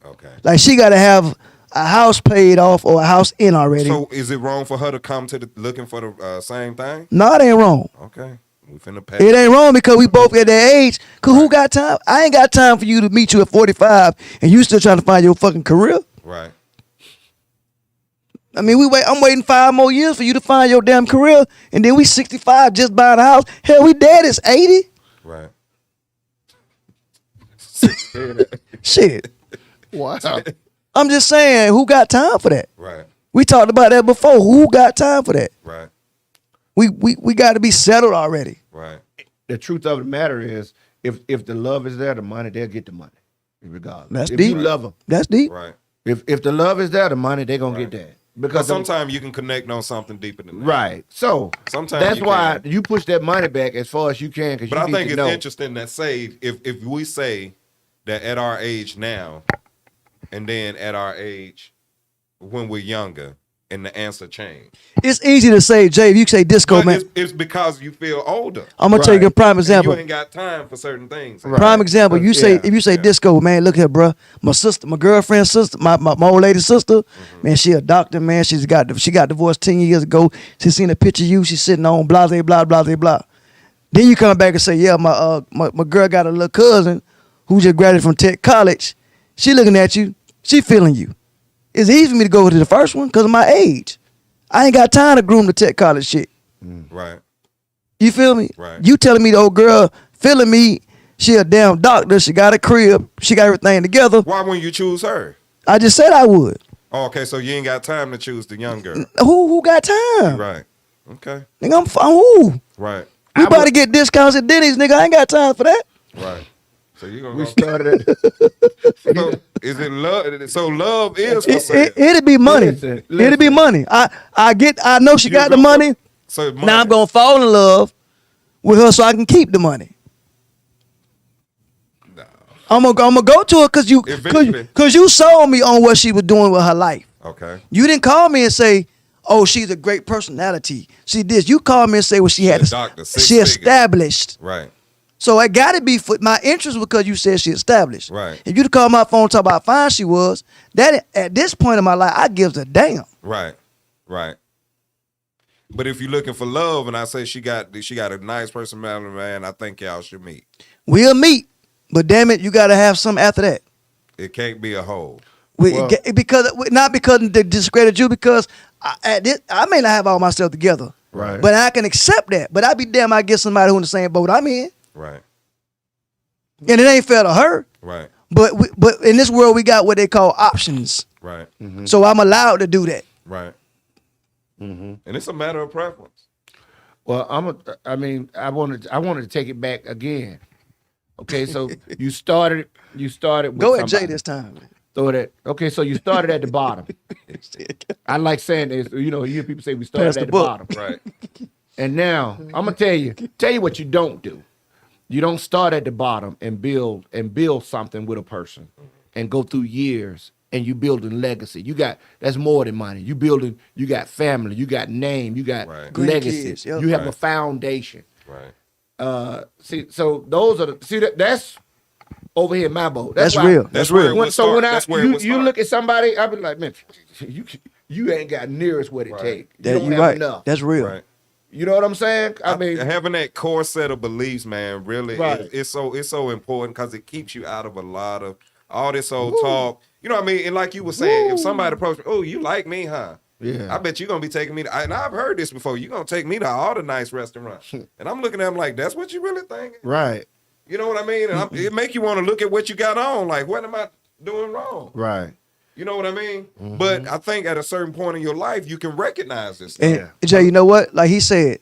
Okay. Like she got to have a house paid off or a house in already. So is it wrong for her to come to the looking for the same thing? No, it ain't wrong. Okay. We finna pass. It ain't wrong because we both at that age. Cause who got time? I ain't got time for you to meet you at 45 and you still trying to find your fucking career. Right. I mean, I'm waiting 5 more years for you to find your damn career, and then we 65 just buying a house. Hell, we dead is 80. Right. Shit. Wow. I'm just saying, who got time for that? Right. We talked about that before. Who got time for that? Right. We got to be settled already. Right. The truth of the matter is, if the love is there, the money, they'll get the money, regardless. That's if deep. you love them, That's deep. Right. if the love is there, the money, they're gonna get that. Because Because sometimes you can connect on something deeper than that. right. So Sometimes that's you why can. you push that money back as far as you can. Because But I think to it's know. interesting that say if we say that at our age now, and then at our age when we're younger, and the answer changed. It's easy to say, Jay, if you say disco, But man. it's because you feel older. I'm going to take a prime And example. you ain't got time for certain things. Right. Prime example. You say Yeah. if you say Yeah. disco, man, look here, bro. My sister, my girlfriend's sister, my old lady's sister, Mm-hmm. man, she a doctor, man. She got divorced 10 years ago. She seen a picture of you. She's sitting on blah blah blah blah blah. Then you come back and say, yeah, my girl got a little cousin who just graduated from Tech College. She looking at you. She feeling you. It's easy for me to go to the first one because of my age. I ain't got time to groom the Tech College shit. Right. You feel me? Right. You telling me the old girl feeling me, she a damn doctor, she got a crib, she got everything together. Why wouldn't you choose her? I just said I would. Oh, okay, so you ain't got time to choose the young girl. Who got time? Right. Okay. Nigga, I'm who? Right. We about to get discounts at Denny's, nigga. I ain't got time for that. Right. So you gonna We go. started. So is it love? So love is for sale. It'd be money. Listen. It'd be money. I know she You got the gonna- money. So money. Now I'm gonna fall in love with her so I can keep the money. No. I'm gonna go to her Eventually. cause you sold me on what she was doing with her life. Okay. You didn't call me and say, "Oh, she's a great personality." She did. You called me and say, "Well, she had a doctor, 6 she figures. established." Right. So it got to be for my interest because you said she established. Right. If you'd call my phone and talk about how fine she was, that at this point in my life, I gives a damn. Right. Right. But if you're looking for love, and I say she got a nice personality, man, I think y'all should meet. We'll meet, but damn it, you got to have something after that. It can't be a whole. Well- Because not because they discredit you, because I may not have all my stuff together, Right. but I can accept that. But I'd be damn, I get somebody who in the same boat I'm in, Right. and it ain't fair to her. Right. But in this world, we got what they call options, Right. so I'm allowed to do that. Right. And it's a matter of preference. Well, I wanted to take it back again. Okay, so you started with Go at Jay somebody. this time. Throw that. Okay, so you started at the bottom. I like saying this. You hear people say we started Pass the at the book. bottom. Right. And now I'm gonna tell you what you don't do. You don't start at the bottom and build something with a person and go through years and you building legacy. That's more than money. You got family, you got name, you got Right. legacy. Grandkids, yep. You have a Right. foundation. Right. So those are that's over here in my boat. That's why- real. That's where it when, would so start. when That's where it would you start. look at somebody, I be like, man, you ain't got near as what it Right. takes. You That don't you have right. enough. That's real. Right. You know what I'm saying? I mean, having that core set of beliefs, man, really, Right. it's so important because it keeps you out of a lot of all this old talk. You know what I mean? And like you were saying, if somebody approached me, oh, you like me, huh? Yeah. I bet you're gonna be taking me to, and I've heard this before. You're gonna take me to all the nice restaurants, and I'm looking at them like, that's what you really thinking? right, You know what I mean? And it make you want to look at what you got on. Like, what am I doing wrong? right. You know what I mean? But I think at a certain point in your life, you can recognize this stuff. And Yeah. Jay, you know what? Like he said,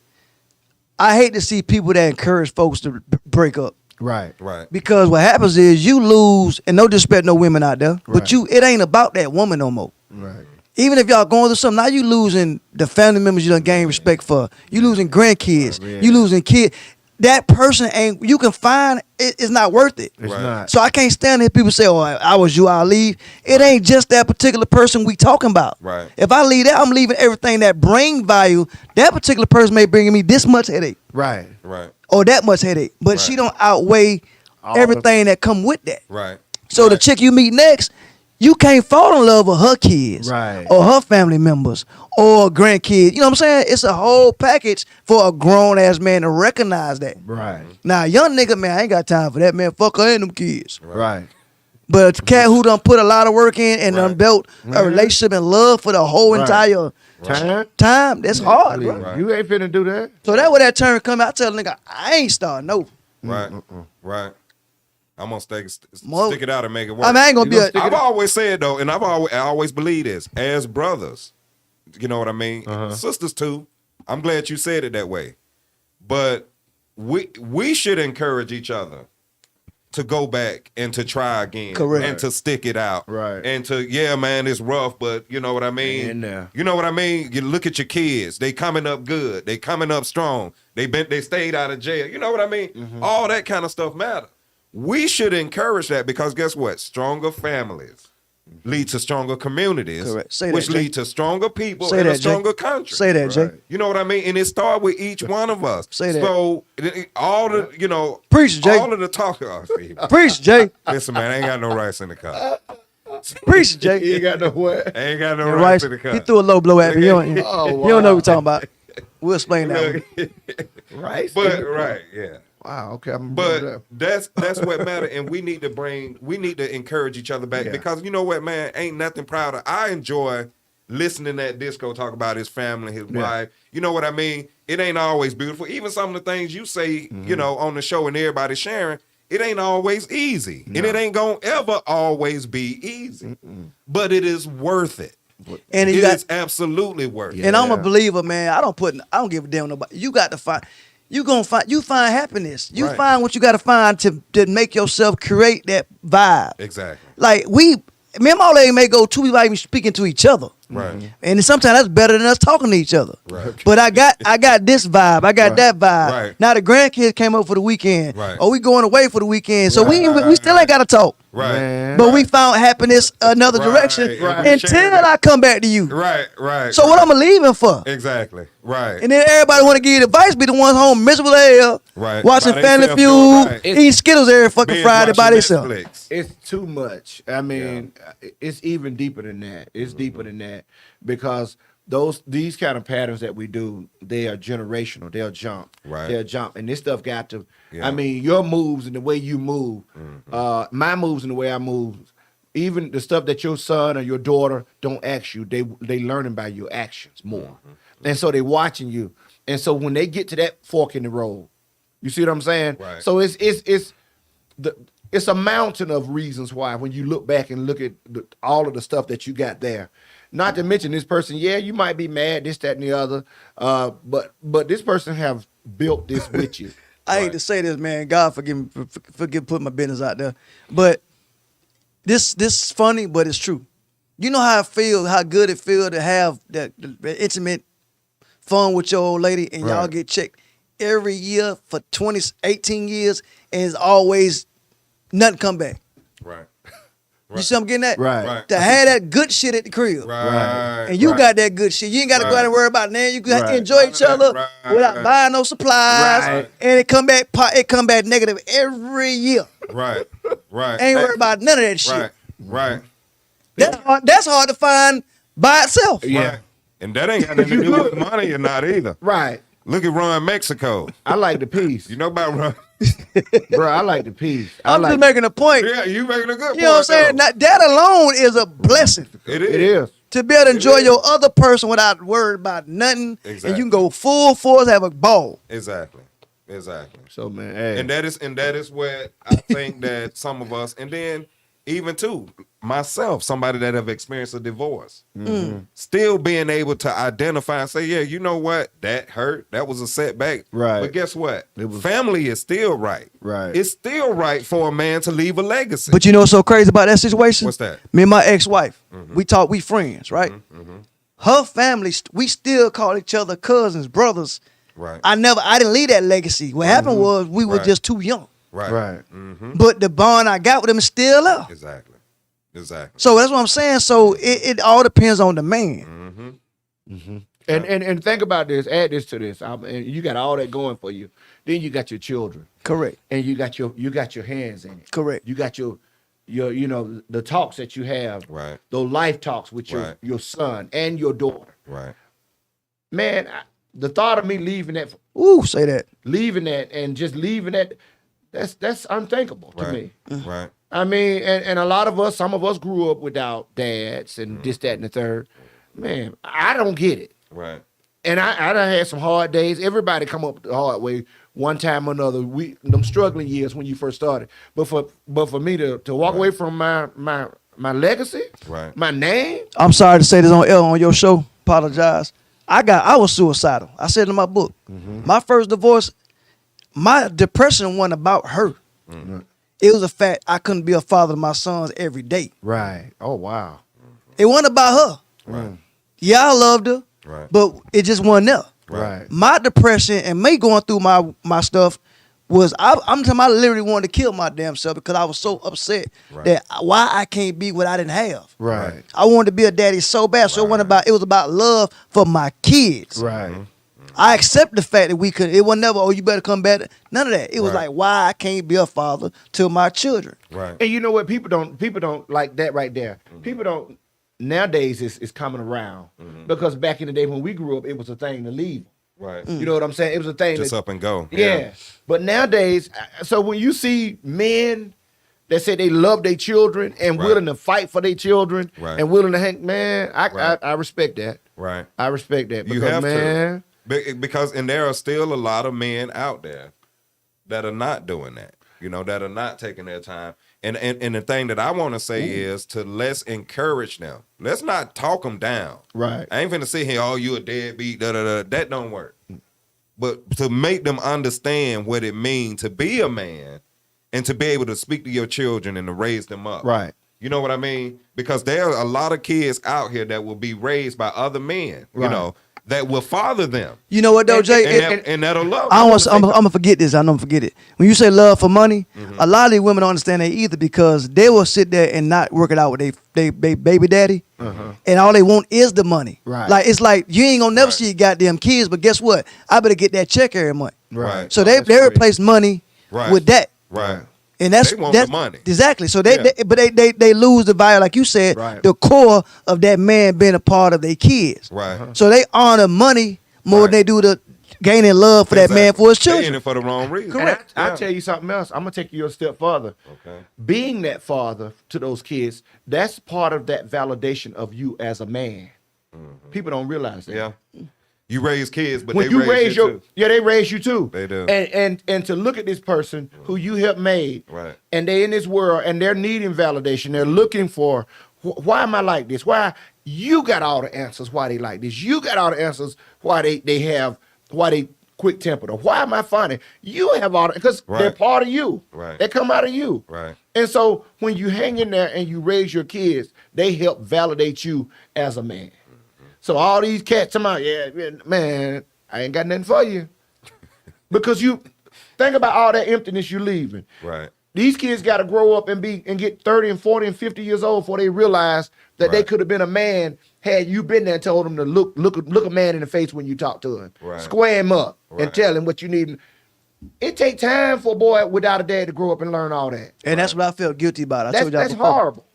I hate to see people that encourage folks to break up. Right. Right. Because what happens is you lose, and no disrespect no women out there, Right. but it ain't about that woman no more. Right. Even if y'all going through something, now you losing the family members you done gained respect for. You losing grandkids. Yeah. You losing kids. That person ain't, you can find, it's not worth it. It's Right. not. So I can't stand it. People say, oh, I was you, I'll leave. It ain't just that particular person we talking about. Right. If I leave that, I'm leaving everything that bring value. That particular person may bring me this much headache Right. Right. or that much headache, but Right. she don't outweigh All the- everything that come with that. Right. So the Right. chick you meet next, you can't fall in love with her kids, Right. or her family members, or grandkids. You know what I'm saying? It's a whole package for a grown ass man to recognize that. Right. Now, a young nigga, man, I ain't got time for that, man. Fuck her and them kids. Right. But a cat who done put a lot of work in and done Right. built a relationship and love for the whole Right. entire Time. that's hard, bro. Right. You ain't finna do that. So that when that turn come out, I tell a nigga, I ain't starting over. Right. Right. I'm gonna stick Mo- it out and make it work. I mean, I ain't gonna You be gonna a. stick I've always said though, and I always believe this as brothers. You know what I mean? Sisters too. I'm glad you said it that way. But we should encourage each other to go back and to try again. Correct. And to stick it out. Right. And to, yeah, man, it's rough, but you know what I mean? Hang in there. You know what I mean? You look at your kids. They coming up good. They coming up strong. They stayed out of jail. You know what I mean? All that kind of stuff matters. We should encourage that because guess what? Stronger families lead to stronger communities, Correct. Say that, which Jay. lead to stronger people Say and a that, Jay. stronger country. Say that, Jay. You know what I mean? And it starts with each one of us. Say that. So all the, Preach, Jay. all of the talk. Oh, see, Preach, Jay. listen, man, I ain't got no rice in the cup. Preach, Jay. You ain't got no what? I ain't got no And rice Rice, in the cup. he threw a low blow at me. You don't, Oh, you don't know what we're talking about. We'll explain that one. Look, Right. but right, yeah. Wow. Okay. But that's what matters, and we need to encourage each other back Yeah. because you know what, man, ain't nothing prouder. I enjoy listening to that Disco talk about his family, his wife. You know what I mean? It ain't always beautiful. Even some of the things you say, on the show and everybody sharing, it ain't always easy, and it ain't gonna ever always be easy. But it is worth it. And It you got, is absolutely worth it. and I'm a Yeah. believer, man. I don't give a damn nobody. You got to find. you find happiness. You Right. find what you got to find to make yourself create that vibe. Exactly. Like me and my lady may go 2 weeks without even speaking to each other. Right. And sometimes that's better than us talking to each other. Right. But I got this vibe. I got Right. that vibe. Right. Now the grandkids came over for the weekend. Right. Or we going away for the weekend. So Right. we still ain't got to talk. Right. Man. But we found happiness another Right. direction Right. until I come back to you. Right. Right. So what I'm leaving for? Exactly. Right. And then everybody want to give you advice, be the ones home miserable as hell, Right. watching By Family themselves, doing Feud, right. eating Skittles every fucking Binge Friday by watching themselves. Netflix. It's too much. I mean, it's even deeper than that. It's deeper than that because these kind of patterns that we do, they are generational. They'll jump. Right. They'll jump, and this stuff got to. Yeah. I mean, your moves and the way you move, my moves and the way I move, even the stuff that your son or your daughter don't ask you, they learning by your actions more, and so they watching you, and so when they get to that fork in the road, you see what I'm saying? Right. So it's a mountain of reasons why when you look back and look at all of the stuff that you got there. Not to mention this person, yeah, you might be mad, this, that, and the other, but this person have built this with you. I hate to say this, man. God forgive me for putting my business out there, but this is funny, but it's true. You know how how good it feels to have that intimate fun with your old lady, and y'all Right. get checked every year for 18 years, and it's always nothing come back. Right. You see what I'm getting at? Right. Right. To have that good shit at the crib. Right. And you right. got that good shit. You ain't got to go Right. out and worry about nothing. You can Right. enjoy each other Right. without buying no supplies. Right. And it come back negative every year. Right. Right. Ain't worried about none of that shit. Right. Right. That's hard to find by itself. Yeah. Right. And that ain't got nothing to do with money or not either. Right. Look at Ron Mexico. I like the peace. You know about Ron? Bro, I like the peace. I'm just making a point. Yeah, you making a good point. You know what I'm saying? though. That alone is a blessing. It is. It is. To be able to enjoy your other person without worrying about nothing. Exactly. And you can go full force, have a ball. Exactly. Exactly. So man, hey. And that is where I think that some of us, and then even too myself, somebody that have experienced a divorce, still being able to identify and say, yeah, you know what, that hurt, that was a setback, Right. But guess what? It was- Family is still right. Right. It's still right for a man to leave a legacy. But you know what's so crazy about that situation? What's that? Me and my ex-wife, we friends, right? Her family, we still call each other cousins, brothers. Right. I didn't leave that legacy. What happened was we were Right. just too young. Right. Right. But the bond I got with them is still there. Exactly. Exactly. So that's what I'm saying. So it all depends on the man. And think about this. Add this to this. And you got all that going for you. Then you got your children, Correct. and you got your hands in it. Correct. You got your the talks that you have. Right. Those life talks with Right. your son and your daughter. Right. Man, the thought of me leaving that, Ooh, say that. and just leaving that, that's unthinkable to me. Right. Right. I mean, and a lot of us, some of us grew up without dads and this, that, and the third. Man, I don't get it. Right. And I done had some hard days. Everybody come up the hard way one time or another. Them struggling years when you first started. But for me to walk away from my legacy, Right. my name, I'm sorry to say this on your show. Apologize. I was suicidal. I said in my book, my first divorce, my depression wasn't about her. It was the fact I couldn't be a father to my sons every day. right? Oh wow, It wasn't about her. Right. Yeah, I loved her, Right. but it just wasn't there. right. My depression and me going through my stuff was I'm talking. I literally wanted to kill my damn self because I was so upset Right. that why I can't be what I didn't have. Right. I wanted to be a daddy so bad. So it was about love for my kids. Right. I accept the fact that we could. It was never, oh, you better come back. None of that. It was Right. like, why I can't be a father to my children. Right. And you know what? People don't like that right there. People don't nowadays. It's coming around because back in the day when we grew up, it was a thing to leave. Right. You know what I'm saying? It was a thing. Just that, up and go. Yeah. But nowadays, so when you see men that say they love their children and Right. willing to fight for their children Right. and willing to hang, man, Right. I respect that. Right. I respect that. You Because, have man, because and there are still a lot of men out there that are not doing that. You know, that are not taking their time. And the thing that I want to say is to let's encourage them. Let's not talk them down. Right. I ain't finna sit here, oh, you a deadbeat, da da da. That don't work. but to make them understand what it means to be a man and to be able to speak to your children and to raise them up. Right. You know what I mean? Because there are a lot of kids out here that will be raised by other men, you Right. know, that will father them. You know what though, Jay? And that'll love I'm them. gonna forget this. I don't forget it. When you say love for money, a lot of these women don't understand that either because they will sit there and not work it out with they baby daddy, and all they want is the money. Right. Like it's like you ain't gonna never Right. see your goddamn kids, but guess what? I better get that check every month. Right. So That's they crazy. replace money Right. with that. Right. And that's They want that's the money. exactly. So Yeah. they lose the value, like you said, Right. the core of that man being a part of their kids. Right. So they honor money more Right. than they do the gaining love for that man Exactly. for his They in children. it for the wrong reason. Correct. And I'll Yeah. tell you something else. I'm gonna take you a step further. Okay. Being that father to those kids, that's part of that validation of you as a man. People don't realize that. Yeah. You raise kids, but When they you raise raise you your too. they raise you too. They do. And to look at this person who you helped made, Right. and they in this world and they're needing validation. They're looking for why am I like this? Why you got all the answers why they like this? You got all the answers why they quick tempered or why am I funny? You have all the because they're Right. part of you. Right. They come out of you. Right. And so when you hang in there and you raise your kids, they help validate you as a man. So all these cats come out, yeah, man, I ain't got nothing for you. Because you think about all that emptiness you leaving. Right. These kids got to grow up and get 30 and 40 and 50 years old before they realize that they Right. could have been a man had you been there and told them to look a man in the face when you talk to him. Right. Square him up and Right. tell him what you need. It takes time for a boy without a dad to grow up and learn all that. And that's what I felt guilty about. I told y'all That's before. horrible.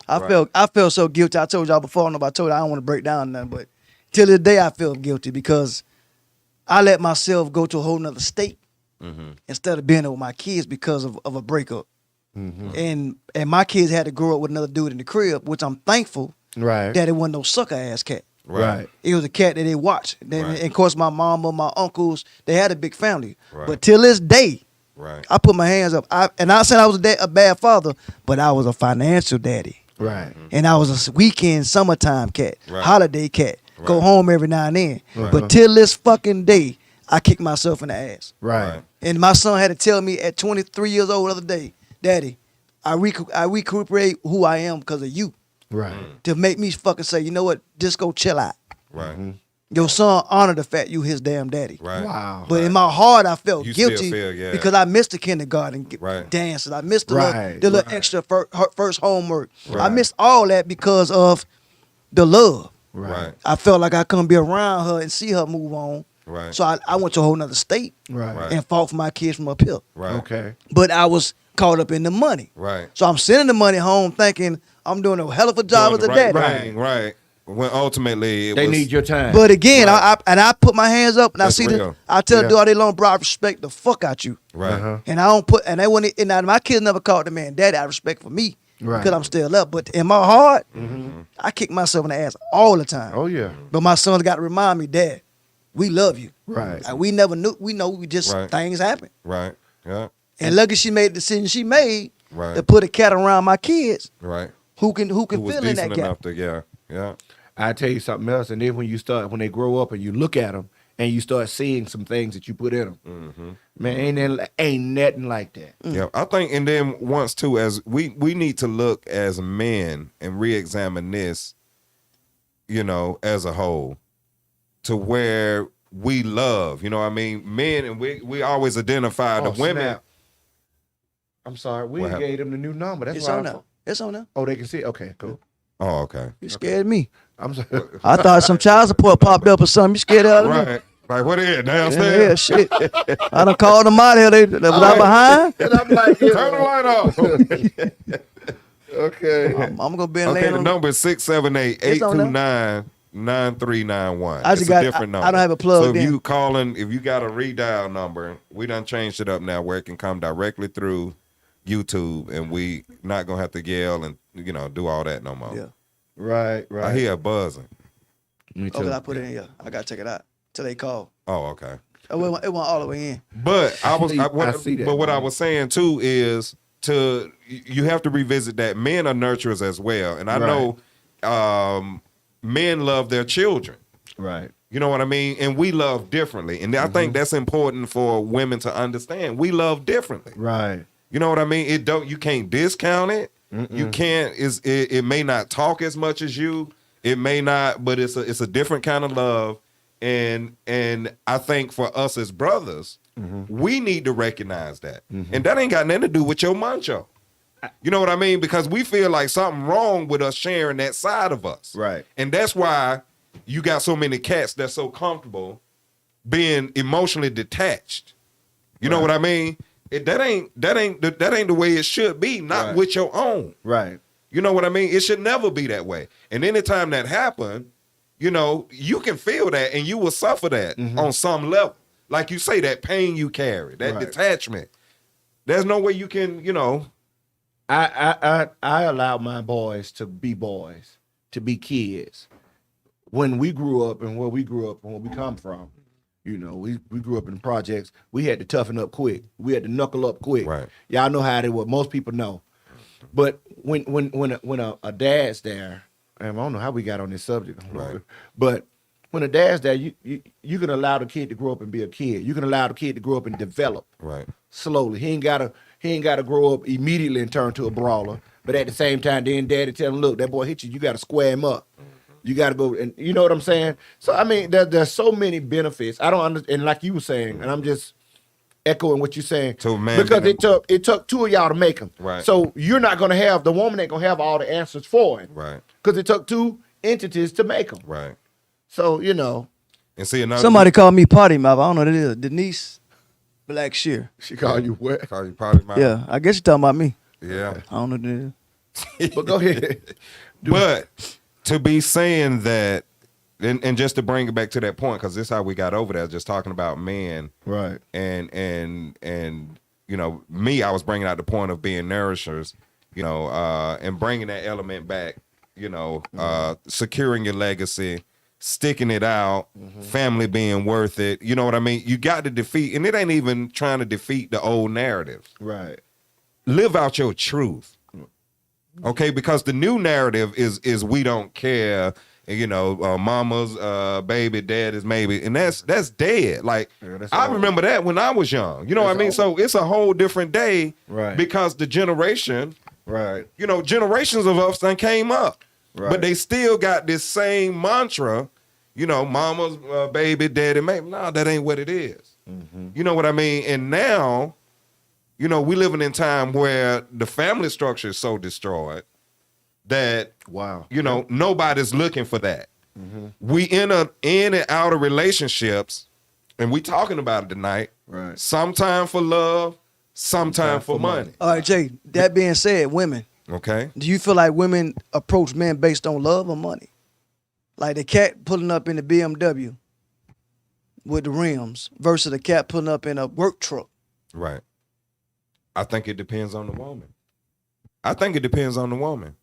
I felt so guilty. I told y'all before. I don't know if I told you. I don't want to break down nothing, but till this day I feel guilty because I let myself go to a whole nother state instead of being there with my kids because of a breakup. And my kids had to grow up with another dude in the crib, which I'm thankful Right. that it wasn't no sucker ass cat. Right. It was a cat that they watched. Then, Right. and of course, my mama, my uncles, they had a big family. Right. But till this day, Right. I put my hands up. And I said I was a bad father, but I was a financial daddy. Right. And I was a weekend, summertime cat, Right. holiday cat. Go Right. home every now and then. Right. But till this fucking day, I kicked myself in the ass. Right. And my son had to tell me at 23 years old the other day, Daddy, I recuperate who I am because of you. Right. To make me fucking say, you know what, just go chill out. Right. Your son honored the fact you his damn daddy. Right. Wow. But in my heart, I felt You still guilty feel, yeah. because I missed the kindergarten Right. dances. I missed the Right, little right. extra first homework. I Right. missed all that because of the love. Right. I felt like I couldn't be around her and see her move on. Right. So I went to a whole nother state Right. Right. and fought for my kids from up here. Right. Okay. But I was caught up in the money. Right. So I'm sending the money home thinking I'm doing a hell of a job Doing as a the daddy. right thing, right. When ultimately it They was, need your time. But again, Right. I put my hands up and That's I see real. I tell Yeah. the dude all day long, bro, I respect the fuck out you. right. Uh-huh. And I don't put and they wouldn't and now my kids never called the man daddy. I respect for me. Right. Because I'm still up. But in my heart, I kick myself in the ass all the time. Oh yeah. But my son's got to remind me, Dad, we love you. Right. Like, we never knew. We know we just Right. things happen. Right. Yeah. And lucky she made the decision she made Right. to put a cat around my kids Right. who can Who was fill in that decent gap. enough to yeah. I tell you something else, and then when they grow up and you look at them and you start seeing some things that you put in them, man, ain't nothing like that. Yeah, I think, and then once too, as we need to look as men and re-examine this, as a whole, to where we love, what I mean, men, and we always identify the women. Snap. I'm sorry, we What happened? gave them the new number. That's It's why on there. It's on there. Oh, they can see it? Okay, cool. Oh, okay, You scared me. I'm sorry. I thought some child support popped up or something. You scared out of me? right. Like what is it Yeah, downstairs? shit. I done called them out here. They was I behind. And I'm like, Turn the light off. okay. I'm gonna be in Okay, laying the on number is 678-829-9391. I just It's got- a different I number. don't have it plugged So if in. you calling, if you got a redial number, we done changed it up now where it can come directly through YouTube, and we not gonna have to yell and do all that no more. Yeah. Right, right. I hear a buzzing. Me Oh, too. I put it in here. I gotta take it out till they call. Oh, okay. It went all the way in. But I was, I see that, but what I man. was saying too is you have to revisit that men are nurturers as well, and I Right. know men love their children. Right. You know what I mean? And we love differently. And I think that's important for women to understand. We love differently. Right. You know what I mean? You can't discount it. You can't, it may not talk as much as you. It may not, but it's a different kind of love. And I think for us as brothers, we need to recognize that. And that ain't got nothing to do with your macho. You know what I mean? Because we feel like something wrong with us sharing that side of us. Right. And that's why you got so many cats that's so comfortable being emotionally detached. You know what I mean? That ain't the way it should be, not with your own. Right. You know what I mean? It should never be that way. And anytime that happen, you know, you can feel that and you will suffer that on some level. Like you say, that pain you carry, that detachment. There's no way you can, you know. I allow my boys, to be kids. When we grew up and where we grew up and where we come from, you know, we grew up in projects. We had to toughen up quick. We had to knuckle up quick. Right. Y'all know how it was. Most people know. But when a dad's there, and I don't know how we got on this subject, Right. but when a dad's there, you can allow the kid to grow up and be a kid. You can allow the kid to grow up and develop slowly. He ain't gotta grow up immediately and turn to a brawler. But at the same time, then daddy tell him, look, that boy hit you. You got to square him up. You got to go, and you know what I'm saying? So, I mean, there's so many benefits. I don't understand, and like you were saying, and I'm just echoing what you're saying. So, man, because it took two of y'all to make him. Right. So you're not going to have, the woman ain't going to have all the answers for him. Right. Because it took two entities to make him. Right. So, you know. And see, another Somebody called me potty mouth. I don't know what it is. Denise Blackshear. She called you what? Call you potty mouth. Yeah, I guess you're talking about me. Yeah. I don't know what it is. But go ahead. But to be saying that, and just to bring it back to that point, because this is how we got over there, just talking about men, Right. and you know, me, I was bringing out the point of being nourishers, you know, and bringing that element back, you know, securing your legacy, sticking it out, family being worth it. You know what I mean? You got to defeat, and it ain't even trying to defeat the old narrative. Right. Live out your truth. Okay, because the new narrative is we don't care, you know, mama's baby, dad is maybe, and that's dead. Like, I remember that when I was young. You know what I mean? So it's a whole different day, Right. because the generation, Right. you know, generations of us done came up, Right. but they still got this same mantra, you know, mama's baby, daddy, maybe. No, that ain't what it is. You know what I mean? And now, you know, we living in time where the family structure is so destroyed that, Wow. you know, nobody's looking for that. We in and out of relationships, and we talking about it tonight. Right. Sometime for love, sometime for money. All right, Jay, that being said, women, Okay. do you feel like women approach men based on love or money? Like the cat pulling up in the BMW with the rims versus the cat pulling up in a work truck. Right. I think it depends on the woman. I think it depends on the woman.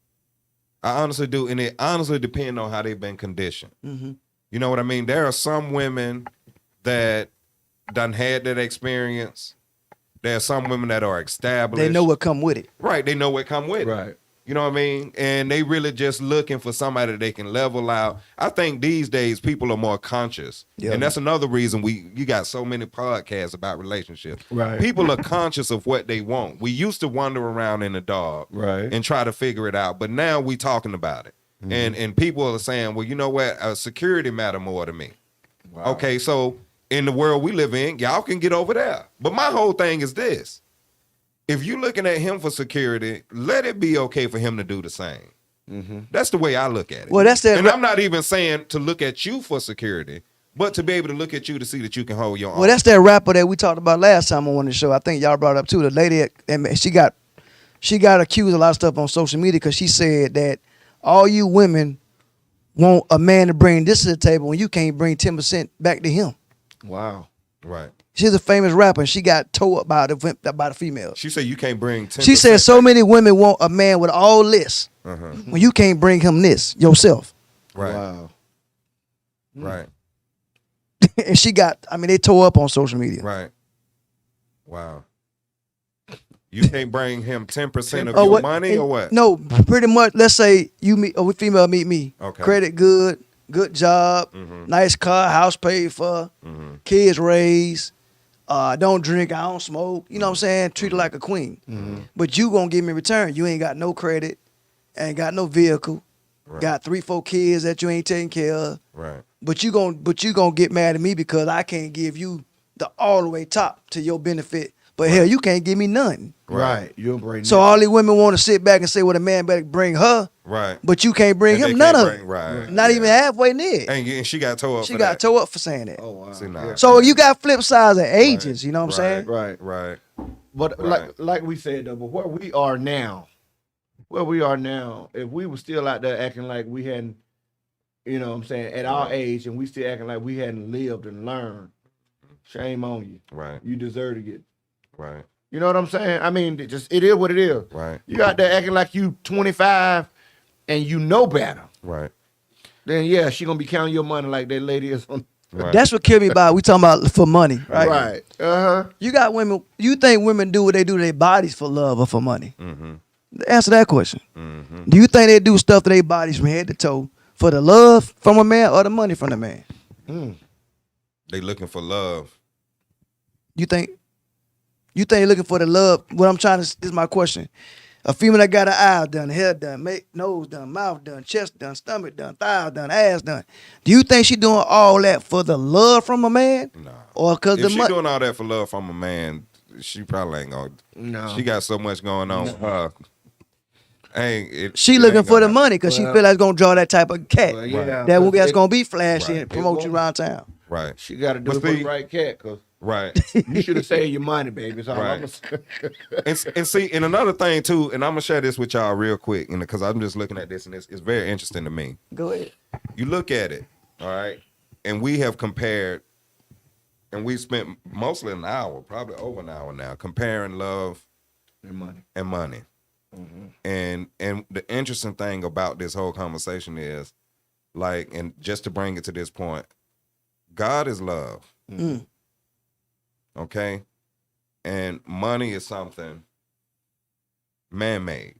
I honestly do. And it honestly depends on how they've been conditioned. You know what I mean? There are some women that done had that experience. There are some women that are established. They know what come with it. Right. They know what come with it. Right. You know what I mean? And they really just looking for somebody they can level out. I think these days people are more conscious. Yeah. And that's another reason you got so many podcasts about relationships. Right. People are conscious of what they want. We used to wander around in the dark Right. and try to figure it out. But now we talking about it. And people are saying, well, you know what? Security matter more to me. Wow. Okay, so in the world we live in, y'all can get over there. But my whole thing is this. If you're looking at him for security, let it be okay for him to do the same. That's the way I look at it. Well, that's that. And I'm not even saying to look at you for security, but to be able to look at you to see that you can hold your own. Well, that's that rapper that we talked about last time on the show. I think y'all brought up too. The lady, and she got accused of a lot of stuff on social media because she said that all you women want a man to bring this to the table when you can't bring 10% back to him. Wow. Right. She's a famous rapper, and she got towed by the females. She said you can't bring 10%. She said so many women want a man with all this when you can't bring him this yourself. Right. Wow. Right. And she got, they tore up on social media. Right. Wow. You can't bring him 10% of Oh, your what- money or what? No, pretty much. Let's say you meet a female meet me. Okay. Credit good, good job, nice car, house paid for, kids raised, don't drink, I don't smoke. You know what I'm saying? Treat her like a queen. But you gonna give me return. You ain't got no credit, ain't got no vehicle, got 3-4 kids that you ain't taking care of. Right. But you gonna get mad at me because I can't give you the all the way top to your benefit. But hell, you can't give me nothing. Right. You'll bring So all these women want to sit back and say, well, the man better bring her. Right. But you can't bring And him they none can't of it. bring- right. Not even halfway near. And she got tore up. She for got that. tore up for saying that. Oh wow. See, nah. So you got flip sides of ages, you know what I'm saying? Right. Right. But Right. like we said though, but where we are now, if we were still out there acting like we hadn't, you know what I'm saying, at our age, and we still acting like we hadn't lived and learned, shame on you. Right. You deserve to get. Right. You know what I'm saying? I mean, it is what it is. Right. You out there acting like you 25 and you know better. Right. Then yeah, she gonna be counting your money like that lady is on. Right. That's what killed me about we talking about for money, right? Right. Uh huh. You got women, you think women do what they do to their bodies for love or for money? Answer that question. Do you think they do stuff to their bodies from head to toe for the love from a man or the money from the man? They looking for love. You think they're looking for the love? What I'm trying to, this is my question. A female that got her eyes done, hair done, nose done, mouth done, chest done, stomach done, thighs done, ass done. Do you think she doing all that for the love from a man? Nah. Or because If the she money? doing all that for love from a man, she probably ain't gonna. No. She got so much going on with her. She looking for the money because she Well- feel like it's gonna draw that type of cat. Well, yeah, That will but be gonna be flashy Right. and promote you around town. Right. She got to do But it for see- the right cat, cause Right. you should have saved your money, baby. That's all I'm Right. gonna say. and see, and another thing too, and I'm gonna share this with y'all real quick, and because I'm just looking at this, and it's very interesting to me. Go ahead. You look at it, all right, and we have compared, and we spent mostly an hour, probably over an hour now, comparing love Your money. and money. And the interesting thing about this whole conversation is, like, and just to bring it to this point, God is love. Okay? And money is something man-made.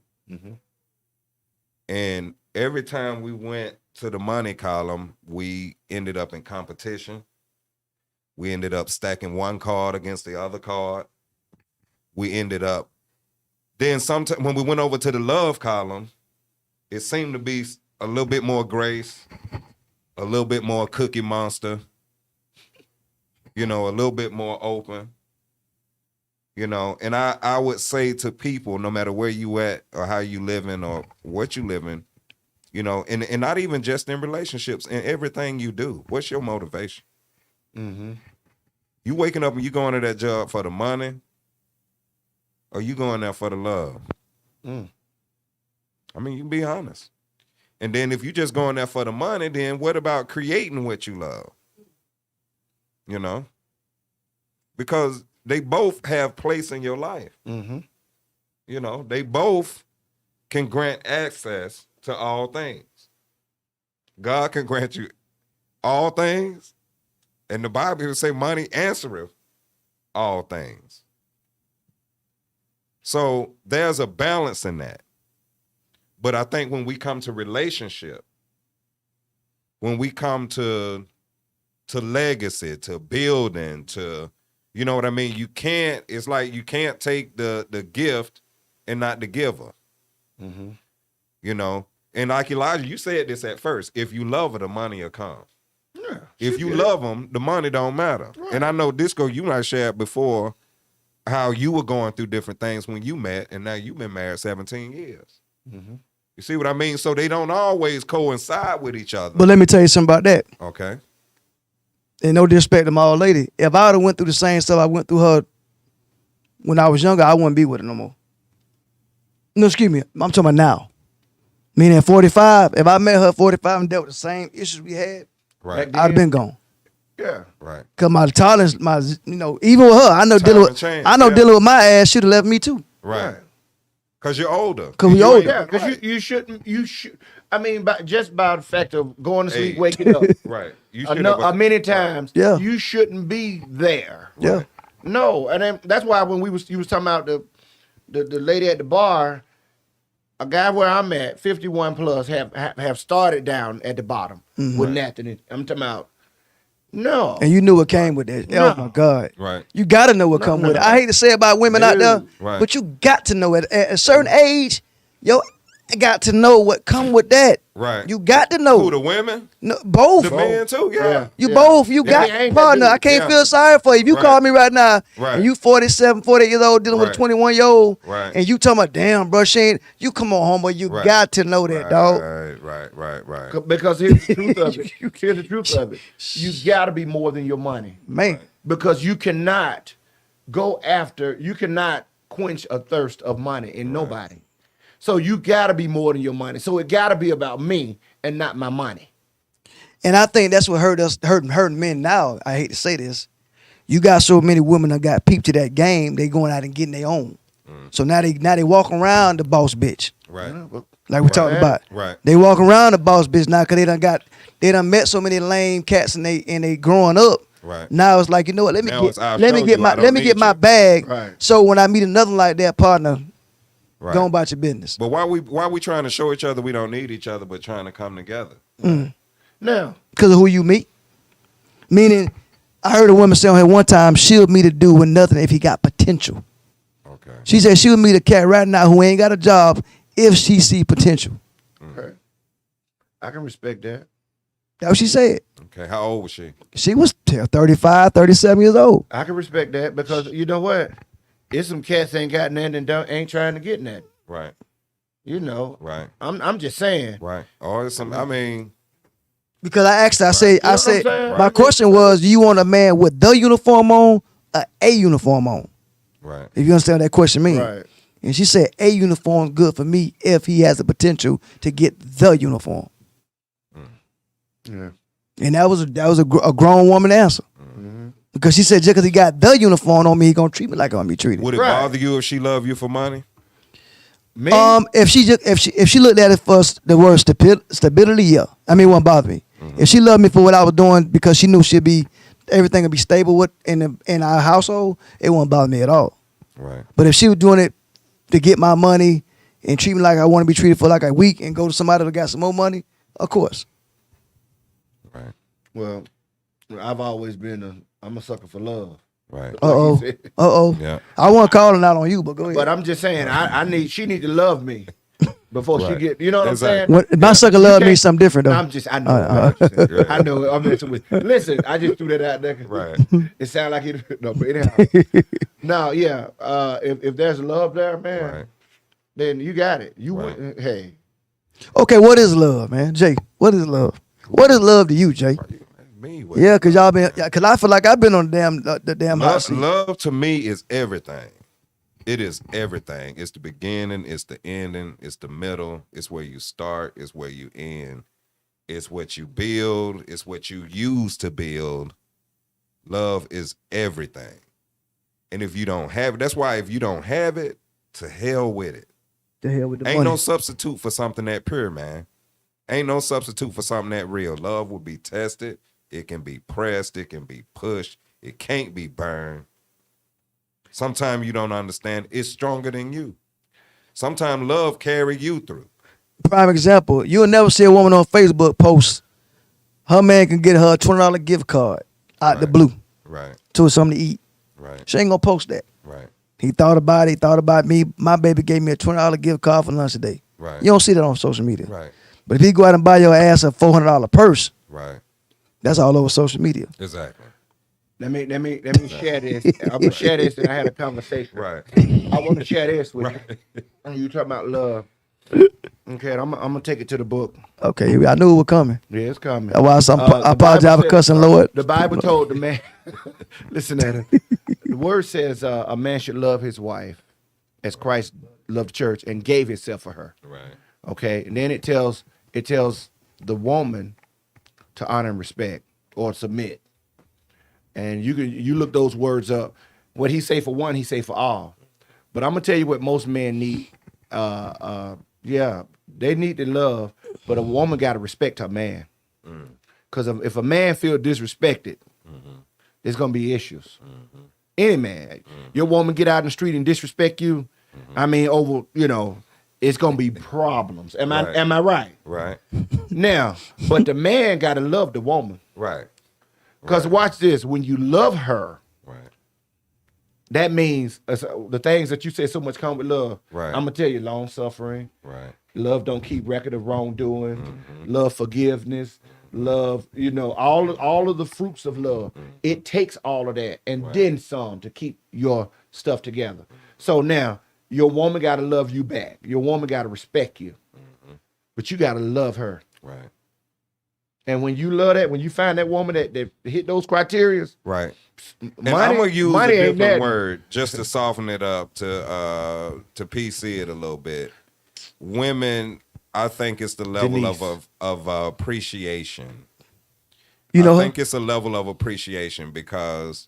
And every time we went to the money column, we ended up in competition. We ended up stacking one card against the other card. We ended up, then sometime when we went over to the love column, it seemed to be a little bit more grace, a little bit more Cookie Monster, you know, a little bit more open, you know. And I would say to people, no matter where you at or how you living or what you living, you know, and not even just in relationships, in everything you do, what's your motivation? You waking up and you going to that job for the money, or you going there for the love? I mean, you can be honest. And then if you just going there for the money, then what about creating what you love? You know? Because they both have place in your life. You know, they both can grant access to all things. God can grant you all things, and the Bible will say money answereth all things. So there's a balance in that. But I think when we come to relationship, when we come to legacy, to building, to, you know what I mean? You can't, it's like you can't take the gift and not the giver. You know? And like Elijah, you said this at first. If you love her, the money will come. Yeah. If you love them, the money don't matter. Right. And I know Disco, you and I shared before how you were going through different things when you met, and now you've been married 17 years. You see what I mean? So they don't always coincide with each other. But let me tell you something about that. Okay. And no disrespect to my old lady. If I would have went through the same stuff I went through her when I was younger, I wouldn't be with her no more. No, excuse me. I'm talking about now. Meaning at 45, if I met her at 45 and dealt with the same issues we had, Right. Back I'd have been gone. Yeah. Right. Cause my tolerance, you know, even with her, I know Time dealing and with, chance, I know yeah. dealing with my ass should have left me too. Right. Because you're older. 'Cause we You older. ain't- Yeah, because right. you shouldn't. You should. I mean, just by the fact of going to sleep, Hey. waking up, Right. You should have. many times. Yeah. You shouldn't be there. Yeah. No, and then that's why when you was talking about the lady at the bar, a guy where I'm at, 51 plus, have started down at the bottom with nothing. I'm talking about no. And you knew what came with that. No. Oh my God. Right. You gotta know what come with it. I hate to say about women out there, Right. but you got to know it. At a certain age, I got to know what come with that. Right. You got to know. Who, the women? No, both. The men too? Yeah. You both. You If got they ain't that partner. dude. I can't Yeah. feel sorry for you. If you Right. call me right now Right. and you 47, 48 years old dealing with a Right. 21-year-old Right. and you talking about, damn, bro, she ain't, you come on, homeboy. You Right. got to know that, dog. Right. Because here's the truth of it. Here's the truth of it. You got to be more than your money. Man. Because you cannot you cannot quench a thirst of money in nobody. So you got to be more than your money. So it got to be about me and not my money. And I think that's what hurting men now. I hate to say this. You got so many women that got peeped to that game, they going out and getting their own. So now they walk around the boss bitch. Right. Like we talked about. Right. They walk around the boss bitch now because they done met so many lame cats and they growing up. Right. Now it's like, you know what, let me Now it's, I'll get show you, I don't let me need get my you. bag. Right. So when I meet another like that partner, Right. go about your business. But why we trying to show each other we don't need each other, but trying to come together? Now, Because of who you meet. Meaning, I heard a woman say on here one time, she'll meet a dude with nothing if he got potential. Okay. She said she'll meet a cat right now who ain't got a job if she see potential. okay. I can respect that. That's what she said. Okay. How old was she? She was 35, 37 years old. I can respect that because you know what? It's some cats ain't got nothing and ain't trying to get nothing. Right. You know. Right. I'm just saying. Right. Or some. I mean. Because I asked her, I know said, what I'm saying? my question was, do you want a man with the uniform on or a uniform on? Right. If you understand what that question means. Right. And she said, a uniform is good for me if he has the potential to get the uniform. Yeah. And that was a grown woman answer. Mm-hmm. Because she said, just because he got the uniform on me, he gonna treat me like I'm gonna be treated. Would it Right. bother you if she loved you for money? Me? If she looked at it for the word stability, yeah. I mean, it won't bother me. If she loved me for what I was doing because she knew everything would be stable with in our household, it won't bother me at all. Right. But if she was doing it to get my money and treat me like I want to be treated for like a week and go to somebody that got some more money, of course. Right. Well, I've always been I'm a sucker for love. Right. Uh-oh. Yeah. I wasn't calling out on you, but go ahead. But I'm just saying, she need to love me before she Right. get. You know what Exactly. I'm saying? My sucker love can't- means something different though. I know. I know. I'm messing with. Listen, I just threw that out there. Right. It sounded like it. No, but anyhow. No, yeah. If there's love there, man, Right. then you got it. You Right. would. Hey, Okay, what is love, man? Jay, what is love? What is love to you, Jay? Me. Yeah, cause I feel like I've been on the damn hot seat. Love to me is everything. It is everything. It's the beginning. It's the ending. It's the middle. It's where you start. It's where you end. It's what you build. It's what you use to build. Love is everything. And if you don't have it, that's why if you don't have it, to hell with it. The hell with the Ain't money. no substitute for something that pure, man. Ain't no substitute for something that real. Love will be tested. It can be pressed. It can be pushed. It can't be burned. Sometimes you don't understand. It's stronger than you. Sometimes love carry you through. Prime example, you'll never see a woman on Facebook post her man can get her a $20 gift card out the Right. blue Right, to something to eat. right, She ain't gonna post that. right, He thought about it. He thought about me. My baby gave me a $20 gift card for lunch today. right, You don't see that on social media. right, But if he go out and buy your ass a $400 purse, right. that's all over social media. Exactly. let me share this. I'm gonna share this, and I had a conversation. Right. I want to share this with you. And you talking about love? Okay, I'm gonna take it to the book. Okay, I knew it was coming. Yeah, it's coming. That's why I The apologize Bible for cussing, Lord. The Bible told the man, listen at it. The word says a man should love his wife as Christ loved the church and gave himself for her. Right. Okay, and then it tells the woman to honor and respect or submit. And you look those words up. What he say for one, he say for all. But I'm gonna tell you what most men need. Yeah, they need to love, but a woman got to respect her man. Because if a man feel disrespected, there's gonna be issues. Any man, your woman get out in the street and disrespect you. I mean, over it's gonna be problems. Am Right. I right? Right. Now, but the man gotta love the woman. Right. Because watch this, when you love her, Right. that means the things that you said so much come with love. Right. I'm gonna tell you, long suffering. Right. Love don't keep record of wrongdoing. Love forgiveness. Love, all of the fruits of love. It takes all of that and then some to keep your stuff together. So now your woman got to love you back. Your woman got to respect you, but you got to love her. Right. And when you love that, when you find that woman that hit those criteria, Right. And money, I'm gonna use a money ain't different that. word just to soften it up to PC it a little bit. Women, I think it's the level Denise. of appreciation. You know I her? think it's a level of appreciation because,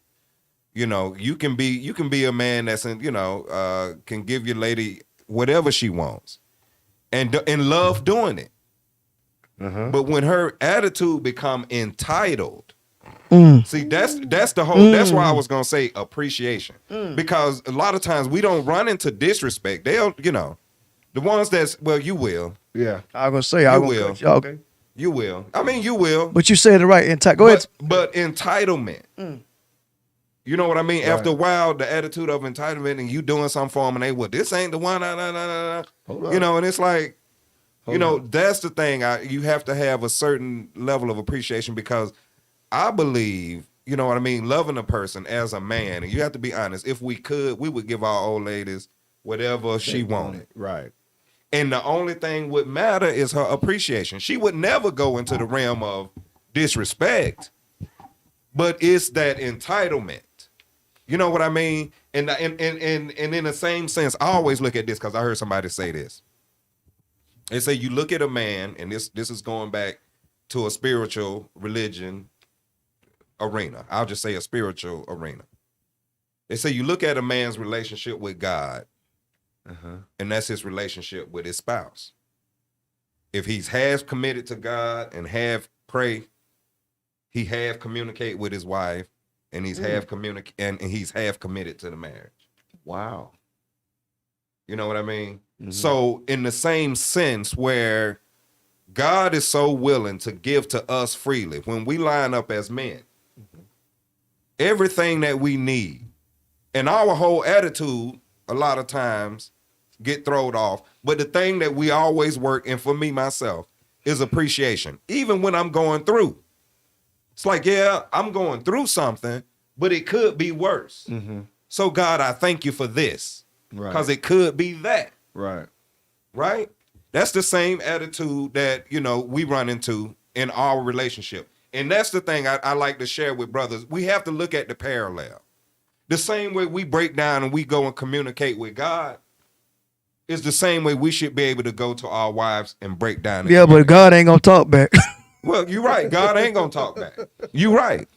you can be a man that's can give your lady whatever she wants, and love doing it. But when her attitude become entitled, see that's the whole. That's why I was gonna say appreciation because a lot of times we don't run into disrespect. They'll the ones that's you will. Yeah. I was gonna say I You will. will. Okay. You will. I mean, you will. But you said it right. Go ahead. But entitlement. You know what I mean? Right. After a while, the attitude of entitlement and you doing something for them and they, this ain't the one, Hold up. and it's like, Hold that's the thing. You have to have a certain level of appreciation because I believe, you know what I mean, loving a person as a man, and you have to be honest, if we could, we would give our old ladies whatever she wanted. Right. And the only thing would matter is her appreciation. She would never go into the realm of disrespect, but it's that entitlement. You know what I mean? And in the same sense, I always look at this because I heard somebody say this. They say you look at a man, and this is going back to a spiritual religion arena. I'll just say a spiritual arena. They say you look at a man's relationship with God, and that's his relationship with his spouse. If he's half committed to God and half pray, he half communicate with his wife, and he's half and he's half committed to the marriage. Wow. You know what I mean? So in the same sense where God is so willing to give to us freely, when we line up as men, everything that we need, and our whole attitude a lot of times get thrown off. But the thing that we always work, and for me, myself, is appreciation. Even when I'm going through. It's like, yeah, I'm going through something, but it could be worse. So God, I thank you for this. Right. Because it could be that. Right. Right? That's the same attitude that, we run into in our relationship. And that's the thing I like to share with brothers. We have to look at the parallel. The same way we break down and we go and communicate with God is the same way we should be able to go to our wives and break down. Yeah, but God ain't gonna talk back. Well, you're right. God ain't gonna talk back. You right.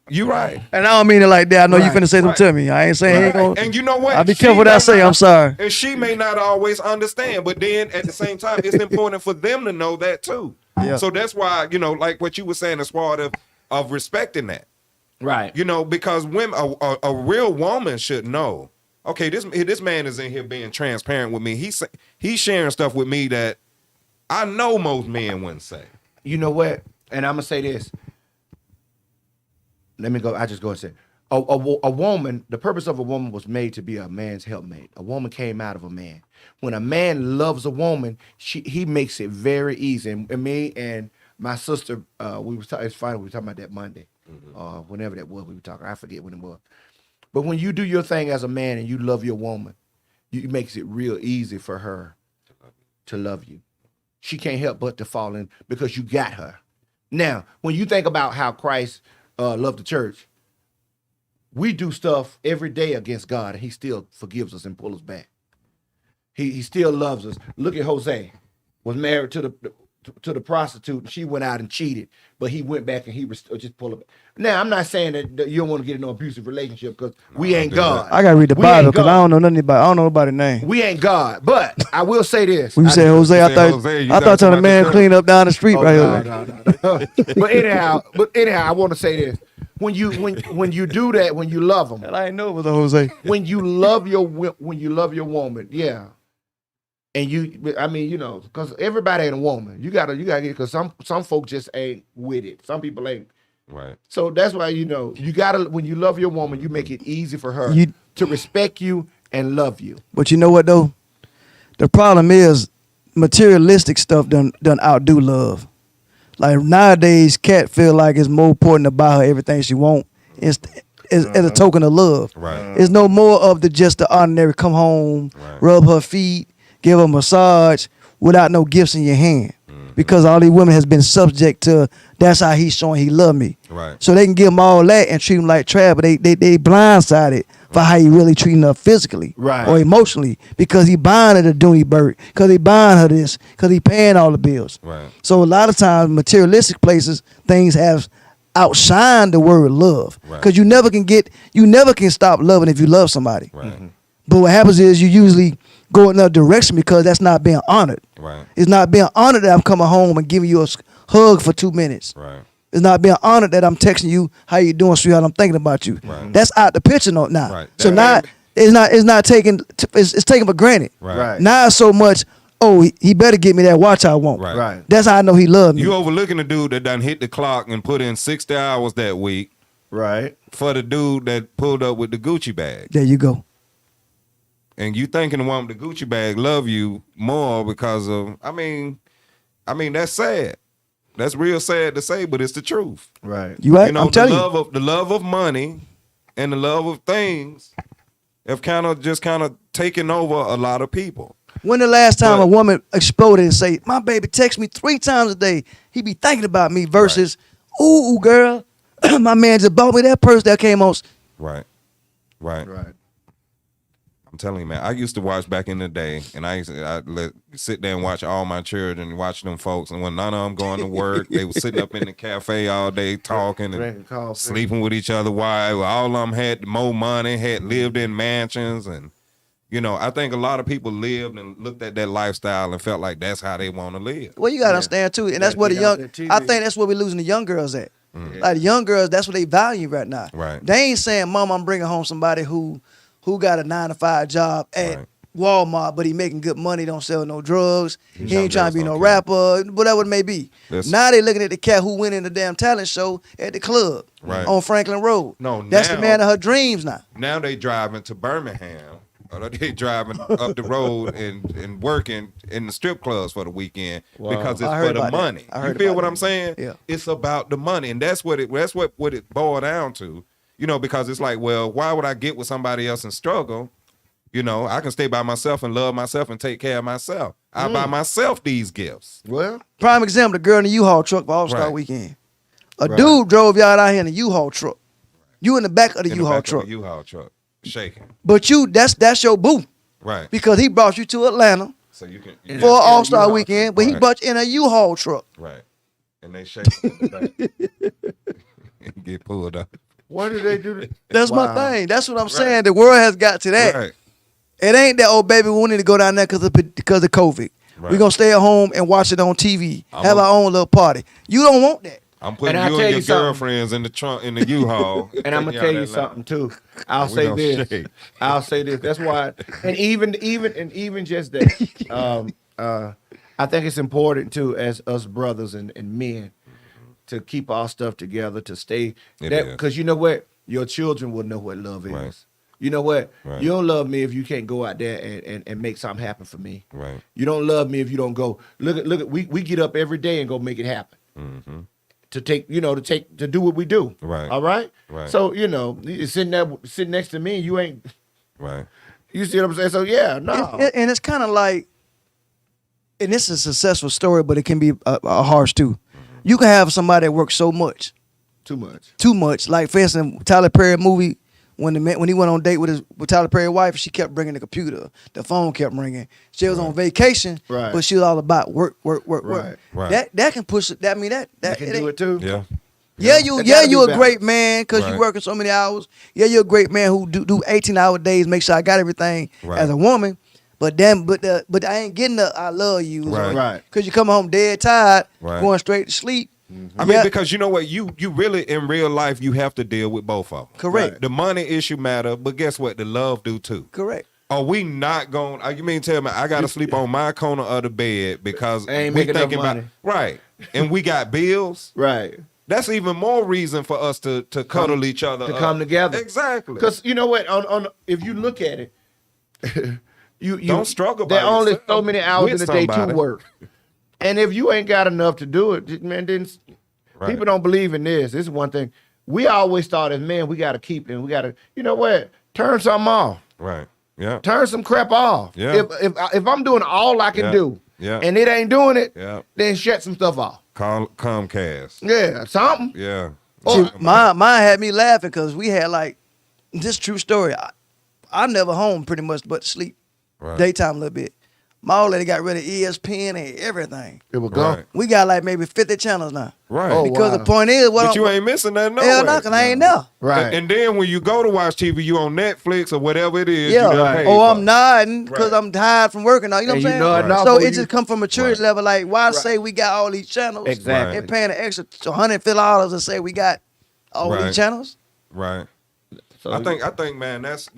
You right. And I don't mean it like that. I know you Right, finna say something right. to me. I ain't saying he ain't gonna. And you know what? I'll be She careful what I may say. not- I'm sorry. And she may not always understand, but then at the same time, it's important for them to know that too. Yeah. So that's why, like what you were saying, as part of respecting that. Right. Because women, a real woman should know. Okay, this man is in here being transparent with me. He's sharing stuff with me that I know most men wouldn't say. You know what? And I'm gonna say this. Let me go. I just go and say, a woman. The purpose of a woman was made to be a man's helpmate. A woman came out of a man. When a man loves a woman, he makes it very easy. And me and my sister, we was talking. It's funny. We were talking about that Monday, whenever that was. We were talking. I forget when it was. But when you do your thing as a man and you love your woman, it makes it real easy for her to love you. She can't help but to fall in because you got her. Now, when you think about how Christ loved the church, we do stuff every day against God, and he still forgives us and pulls us back. He still loves us. Look at Jose, was married to the prostitute, and she went out and cheated, but he went back and he just pulled her back. Now, I'm not saying that you don't want to get in no abusive relationship because we ain't God. I gotta read the We Bible ain't because God. I don't know nothing about. I don't know nobody's name. We ain't God, but I will say this. When you said Jose, I said thought Jose, you I gotta thought come telling a out man the clean up down the street right no, here. no. But anyhow, I want to say this: when you do that, when you love them, I didn't know it was a Jose. when you love your woman, yeah, and I mean, because everybody ain't a woman. You gotta get, because some folks just ain't with it. Some people ain't. Right. So that's why you gotta, when you love your woman, you make it easy for her to respect you and love you. But you know what though? The problem is materialistic stuff done outdo love. Like nowadays, Cat feel like it's more important to buy her everything she want. As a token of love. Right. It's no more of just the ordinary come home, rub her feet, give her a massage without no gifts in your hand. Because all these women has been subject to, that's how he's showing he love me. Right. So they can give him all that and treat him like trash, but they blindsided for how he really treating her physically or emotionally, because he buying her the Dooney Bird, because he buying her this, because he paying all the bills. Right. So a lot of times materialistic places, things have outshine the word love, because you never can stop loving if you love somebody. Right. But what happens is you usually go in another direction because that's not being honored. Right. It's not being honored that I'm coming home and giving you a hug for 2 minutes. Right. It's not being honored that I'm texting you, how you doing, sweetheart, I'm thinking about you. Right. That's out the picture now. Right. So now it's not taken, it's taken for granted. Right. Now it's so much, he better get me that watch I want. Right. That's how I know he loved me. You overlooking the dude that done hit the clock and put in 60 hours that week. Right. For the dude that pulled up with the Gucci bag. There you go. And you thinking the one with the Gucci bag love you more because of, I mean, that's sad. That's real sad to say, but it's the truth. Right. You right? I'm telling you. The love of money and the love of things have kind of taken over a lot of people. When the last time a woman exploded and say, my baby texts me 3 times a day, he be thinking about me, versus, ooh, girl, my man just bought me that purse that came on. Right. I'm telling you, man, I used to watch back in the day, and I sit there and watch all my children, watch them folks, and when none of them going to work, they were sitting up in the cafe all day talking and sleeping with each other. Why? All of them had more money, had lived in mansions, and I think a lot of people lived and looked at that lifestyle and felt like that's how they want to live. Well, you gotta understand too, and that's what I think that's where we're losing the young girls at. Like the young girls, that's what they value right now. Right. They ain't saying, Mom, I'm bringing home somebody who got a 9-to-5 job at Walmart, but he making good money, don't sell no drugs. He ain't trying to be no rapper, whatever it may be. Now they looking at the cat who went in the damn talent show at the club on Franklin Road. That's the man of her dreams now. Now they driving to Birmingham, or they driving up the road and working in the strip clubs for the weekend because it's for the money. You feel what I'm saying? Yeah. It's about the money, and that's what it boiled down to. Because it's like, well, why would I get with somebody else and struggle? I can stay by myself and love myself and take care of myself. I buy myself these gifts. Well, prime example, the girl in the U-Haul truck for All-Star Weekend. A dude drove y'all out here in a U-Haul truck. You in the back of the U-Haul truck. U-Haul truck, shaking. But that's your boo. Right. Because he brought you to Atlanta so you can for All-Star Weekend, but he brought you in a U-Haul truck. Right. And they shake in the back and get pulled up. Why do they do that? That's my thing. That's what I'm saying. The world has got to that. Right. It ain't that, baby, we need to go down there because of COVID. Right. We're going to stay at home and watch it on TV, have our own little party. You don't want that. I'm putting you and your girlfriends in the trunk, in the U-Haul. And I'm going to tell you something, too. I'll say this. That's why. And even just that, I think it's important, too, as us brothers and men, to keep our stuff together, to stay. Because you know what? Your children will know what love is. Right. You know what? Right. You don't love me if you can't go out there and make something happen for me. Right. You don't love me if you don't go. Look at we get up every day and go make it happen. Mm-hmm. To do what we do. Right. All right? Right. So, you sitting next to me, you ain't right. You see what I'm saying? So yeah, no. And it's kind of like, and this is a successful story, but it can be a harsh too. You can have somebody that works so much. Too much. Like, for instance, Tyler Perry movie, when he went on a date with Tyler Perry's wife, she kept bringing the computer. The phone kept ringing. She was on vacation, but she was all about work. Right. That can push it. That mean that can do it too. Yeah. You a great man because you working so many hours. Yeah, you're a great man who do 18-hour days, make sure I got everything as a woman. But I ain't getting the I love you. Right. Because you come home dead tired, going straight to sleep. Mm-hmm. I mean, because you know what? You really, in real life, you have to deal with both of them. Correct. The money issue matter, but guess what? The love do too. Correct. are we not going? You mean tell me I got to sleep on my corner of the bed because Ain't we making enough thinking about money. right, and we got bills. Right. That's even more reason for us to cuddle each other To up. come together. Exactly. Because you know what? On if you look at it, you Don't struggle by There are only yourself so many hours in with a day somebody. to work, and if you ain't got enough to do it, man, then Right. people don't believe in this. This is one thing we always thought as men we got to keep and we got to. You know what? Turn something off. Right. Yeah. Turn some crap off. Yeah. If I'm doing all I can Yeah. do, Yeah. and it ain't doing it, Yeah. then shut some stuff off. Call Comcast. Yeah, something. Yeah. See, mine had me laughing because we had like this true story. I never home pretty much but to sleep. Right. Daytime a little bit. My old lady got rid of ESPN and everything. It will go. Right. We got like maybe 50 channels now. Right. Oh, Because wow. the point is, But you ain't missing that no hell way. no, because I ain't there. Right. And then when you go to watch TV, you on Netflix or whatever it is. Yeah. You done paid Or for. I'm nodding because Right. I'm tired from working. You know what I'm And you saying? nodding off So before it you- just come from maturity level. Like, why say we got all these channels Exactly. and paying an extra $150 to say we got all Right. these channels? Right. So I think, man, that's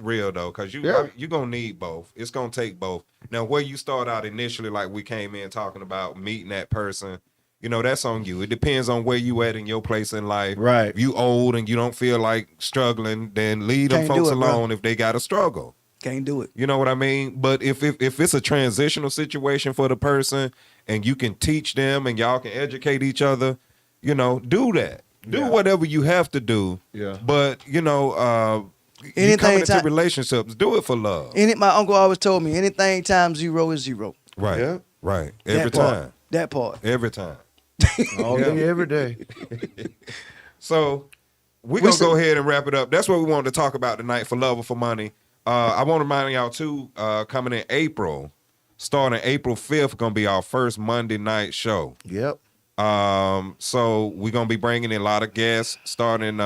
real though, because you gonna need both. It's gonna take both. Now, where you start out initially, like we came in talking about meeting that person, that's on you. It depends on where you at in your place in life. Right. If you old and you don't feel like struggling, then leave them Can't do folks it, bro. alone if they got to struggle. Can't do it. You know what I mean? But if it's a transitional situation for the person and you can teach them and y'all can educate each other, do that. Do whatever you have to do. Yeah. But you come Anything into relationships, do it for love. My uncle always told me, anything times 0 is 0. Right. Yeah. Right. Every That part. time. That part. Every time. all day, every day. So we're gonna go ahead and wrap it up. That's what we wanted to talk about tonight for Love or for Money. I want to remind y'all too, coming in April, starting April 5th, gonna be our first Monday night show. Yep. So we're gonna be bringing in a lot of guests starting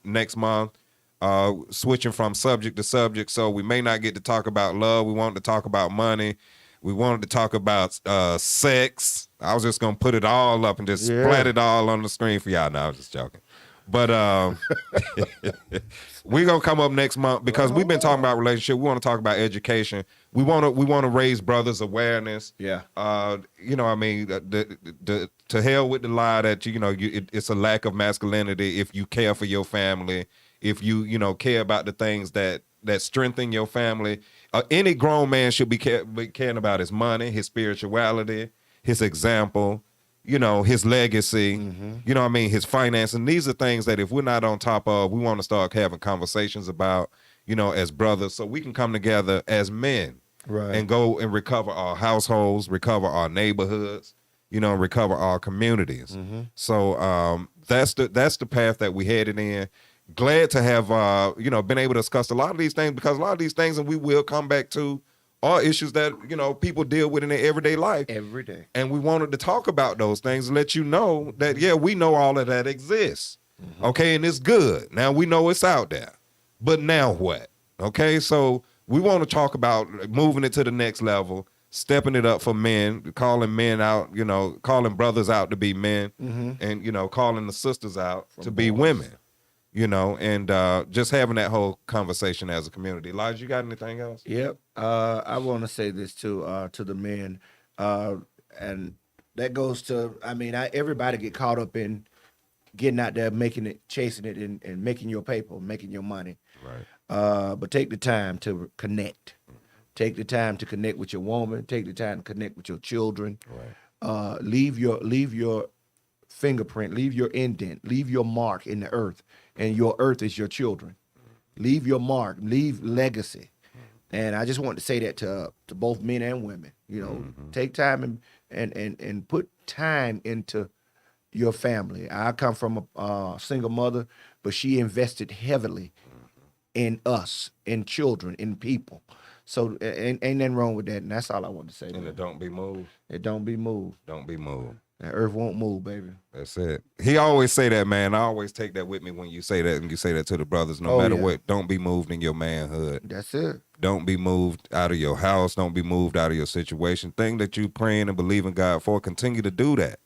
next month, switching from subject to subject. So we may not get to talk about love. We wanted to talk about money. We wanted to talk about sex. I was just gonna put it all up and just splat it all on the screen for y'all. No, I was just joking. But we're gonna come up next month because we've been talking about relationship. We want to talk about education. We want to raise brothers' awareness. Yeah. I mean, to hell with the lie that it's a lack of masculinity if you care for your family, if you care about the things that strengthen your family. Any grown man should be caring about his money, his spirituality, his example, his legacy, his finances. And these are things that if we're not on top of, we want to start having conversations about, as brothers, so we can come together as men. Right. And go and recover our households, recover our neighborhoods, and recover our communities. So that's the path that we headed in. Glad to have been able to discuss a lot of these things, because a lot of these things, and we will come back to, are issues that people deal with in their everyday life. Every day. And we wanted to talk about those things and let you know that we know all of that exists. Okay, and it's good. Now we know it's out there. But now what? Okay, so we want to talk about moving it to the next level, stepping it up for men, calling men out, calling brothers out to be men, and calling the sisters out to be women. And just having that whole conversation as a community. Elijah, you got anything else? Yep. I want to say this to the men, and that goes to, everybody get caught up in getting out there, making it, chasing it, and making your paper, making your money. Right. But take the time to connect. Take the time to connect with your woman. Take the time to connect with your children. Right. Leave your fingerprint. Leave your indent. Leave your mark in the earth. And your earth is your children. Leave your mark. Leave legacy. And I just want to say that to both men and women. Take time and put time into your family. I come from a single mother, but she invested heavily in us, in children, in people. So ain't nothing wrong with that, and that's all I want to say. And it don't be moved. It don't be moved. Don't be moved. The earth won't move, baby. That's it. He always say that, man. I always take that with me when you say that, and you say that to the brothers. No matter what, don't be moved in your manhood. That's it. Don't be moved out of your house. Don't be moved out of your situation. Thing that you praying and believing God for, continue to do that.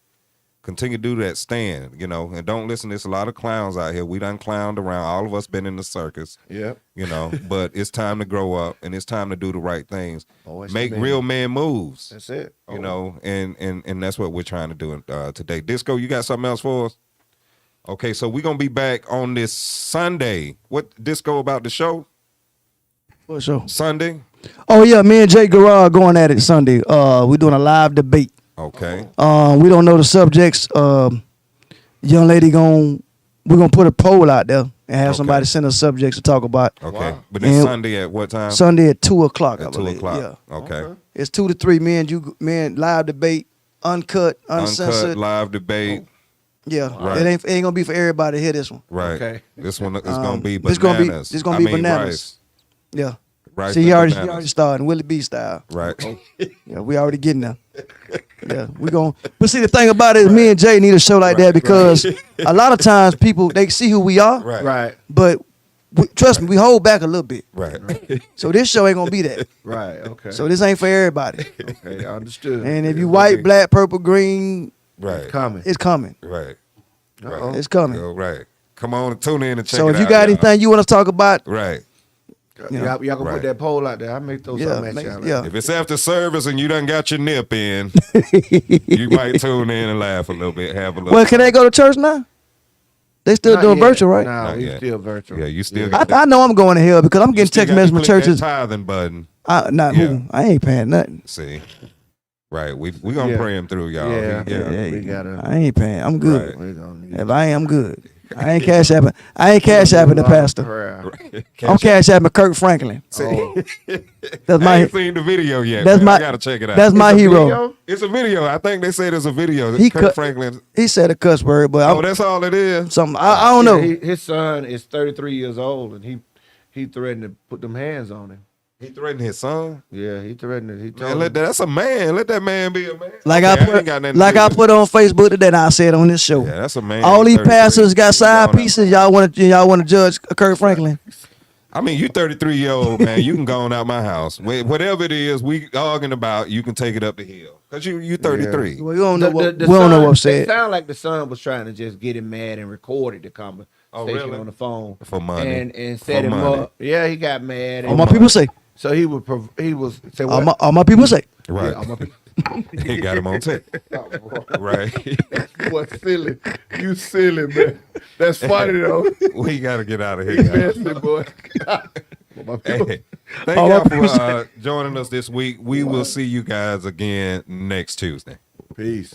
continue to do that. Stand, and don't listen. There's a lot of clowns out here. We done clowned around. All of us been in the circus. Yep. But it's time to grow up and it's time to do the right things. Always Make been. real man moves. That's it. And that's what we're trying to do today. Disco, you got something else for us? Okay, so we're gonna be back on this Sunday. What, Disco, about the show? For sure. Sunday? Oh yeah, me and J.Gerrard going at it Sunday. We're doing a live debate. Okay. We don't know the subjects. Young lady we're gonna put a poll out there and have somebody send us subjects to talk about. Okay. Wow. But it's And Sunday at what time? Sunday at 2:00. I At 2 believe. o'clock. Yeah. Okay. It's 2 to 3. Me and live debate, uncut, uncensored. Uncut live debate. Yeah. Right. It ain't gonna be for everybody to hear this one. Right. Okay. This one is gonna be This bananas. gonna be bananas. Yeah. Rice See, and he already bananas. starting Willie B style. Right. Yeah, we already getting there. Yeah, we going. But see, the thing about it is, me and Jay need a show like that because a lot of times people they see who we are, Right. Right. but trust me, we hold back a little bit. Right. So this show ain't gonna be that. Right. Okay. So this ain't for everybody. Okay. Understood. And if you white, black, purple, green, Right. Coming. it's coming. Right. Uh-oh. It's coming. Yo, right. Come on and tune in and check So it if you out, got y'all. anything you want to talk about, Right. you know, Y'all gonna Right. put that poll out there. I may throw something at y'all. yeah. If it's after service and you done got your nip in, you might tune in and laugh a little bit, have a little. Well, can they go to church now? They still Not doing yet. virtual, right? No, Not we yet. still virtual. Yeah, you still I, got I know I'm going to hell because I'm you getting still text got to messages from click that churches. tithing button. I ain't paying nothing. See. Right. We gonna Yeah. pray him through, y'all. Yeah. Yeah. We gotta. I ain't paying. I'm good. Right. We gonna need If I ain't, I'm good. I ain't cash apping. I ain't cash apping the pastor. prayer. I'm cash apping Kirk Franklin. Oh. That's I my. ain't seen the video yet. That's man. my. I gotta check it out. That's my It's a hero. video? It's a video. I think they said it's a video. He Kirk cut- Franklin. He said a cuss word, but Oh, that's all it is. something. I don't know. His son is 33 years old, and he threatened to put them hands on him. He threatened his son. Yeah, he threatened it. He told Man, him. that's a man. Let that man be a man. Like Okay, I ain't put, got nothing to like do I with it. put on Facebook today, and I said on this show. Yeah, that's a man. All these 33. pastors got side Going out. pieces. Y'all want to judge Kirk Franklin? I mean, you 33-year-old man. You can go on out my house. Whatever it is we arguing about, you can take it up the hill. Cause you 33. Well, you don't know what The we don't know son- what It said. sounded like the son was trying to just get him mad and recorded the conversation really? on the phone For money. and set For him money. up. Yeah, he got mad. All And my people say. so he was say All what? my people say. Right. Yeah, all my people. He got him on tape. Right. What silly? You silly man. That's funny though. We got to get out of here, guys. Nasty boy. My people. Hey, thank All y'all my people for joining us this week. We will see you guys again next Tuesday. Peace.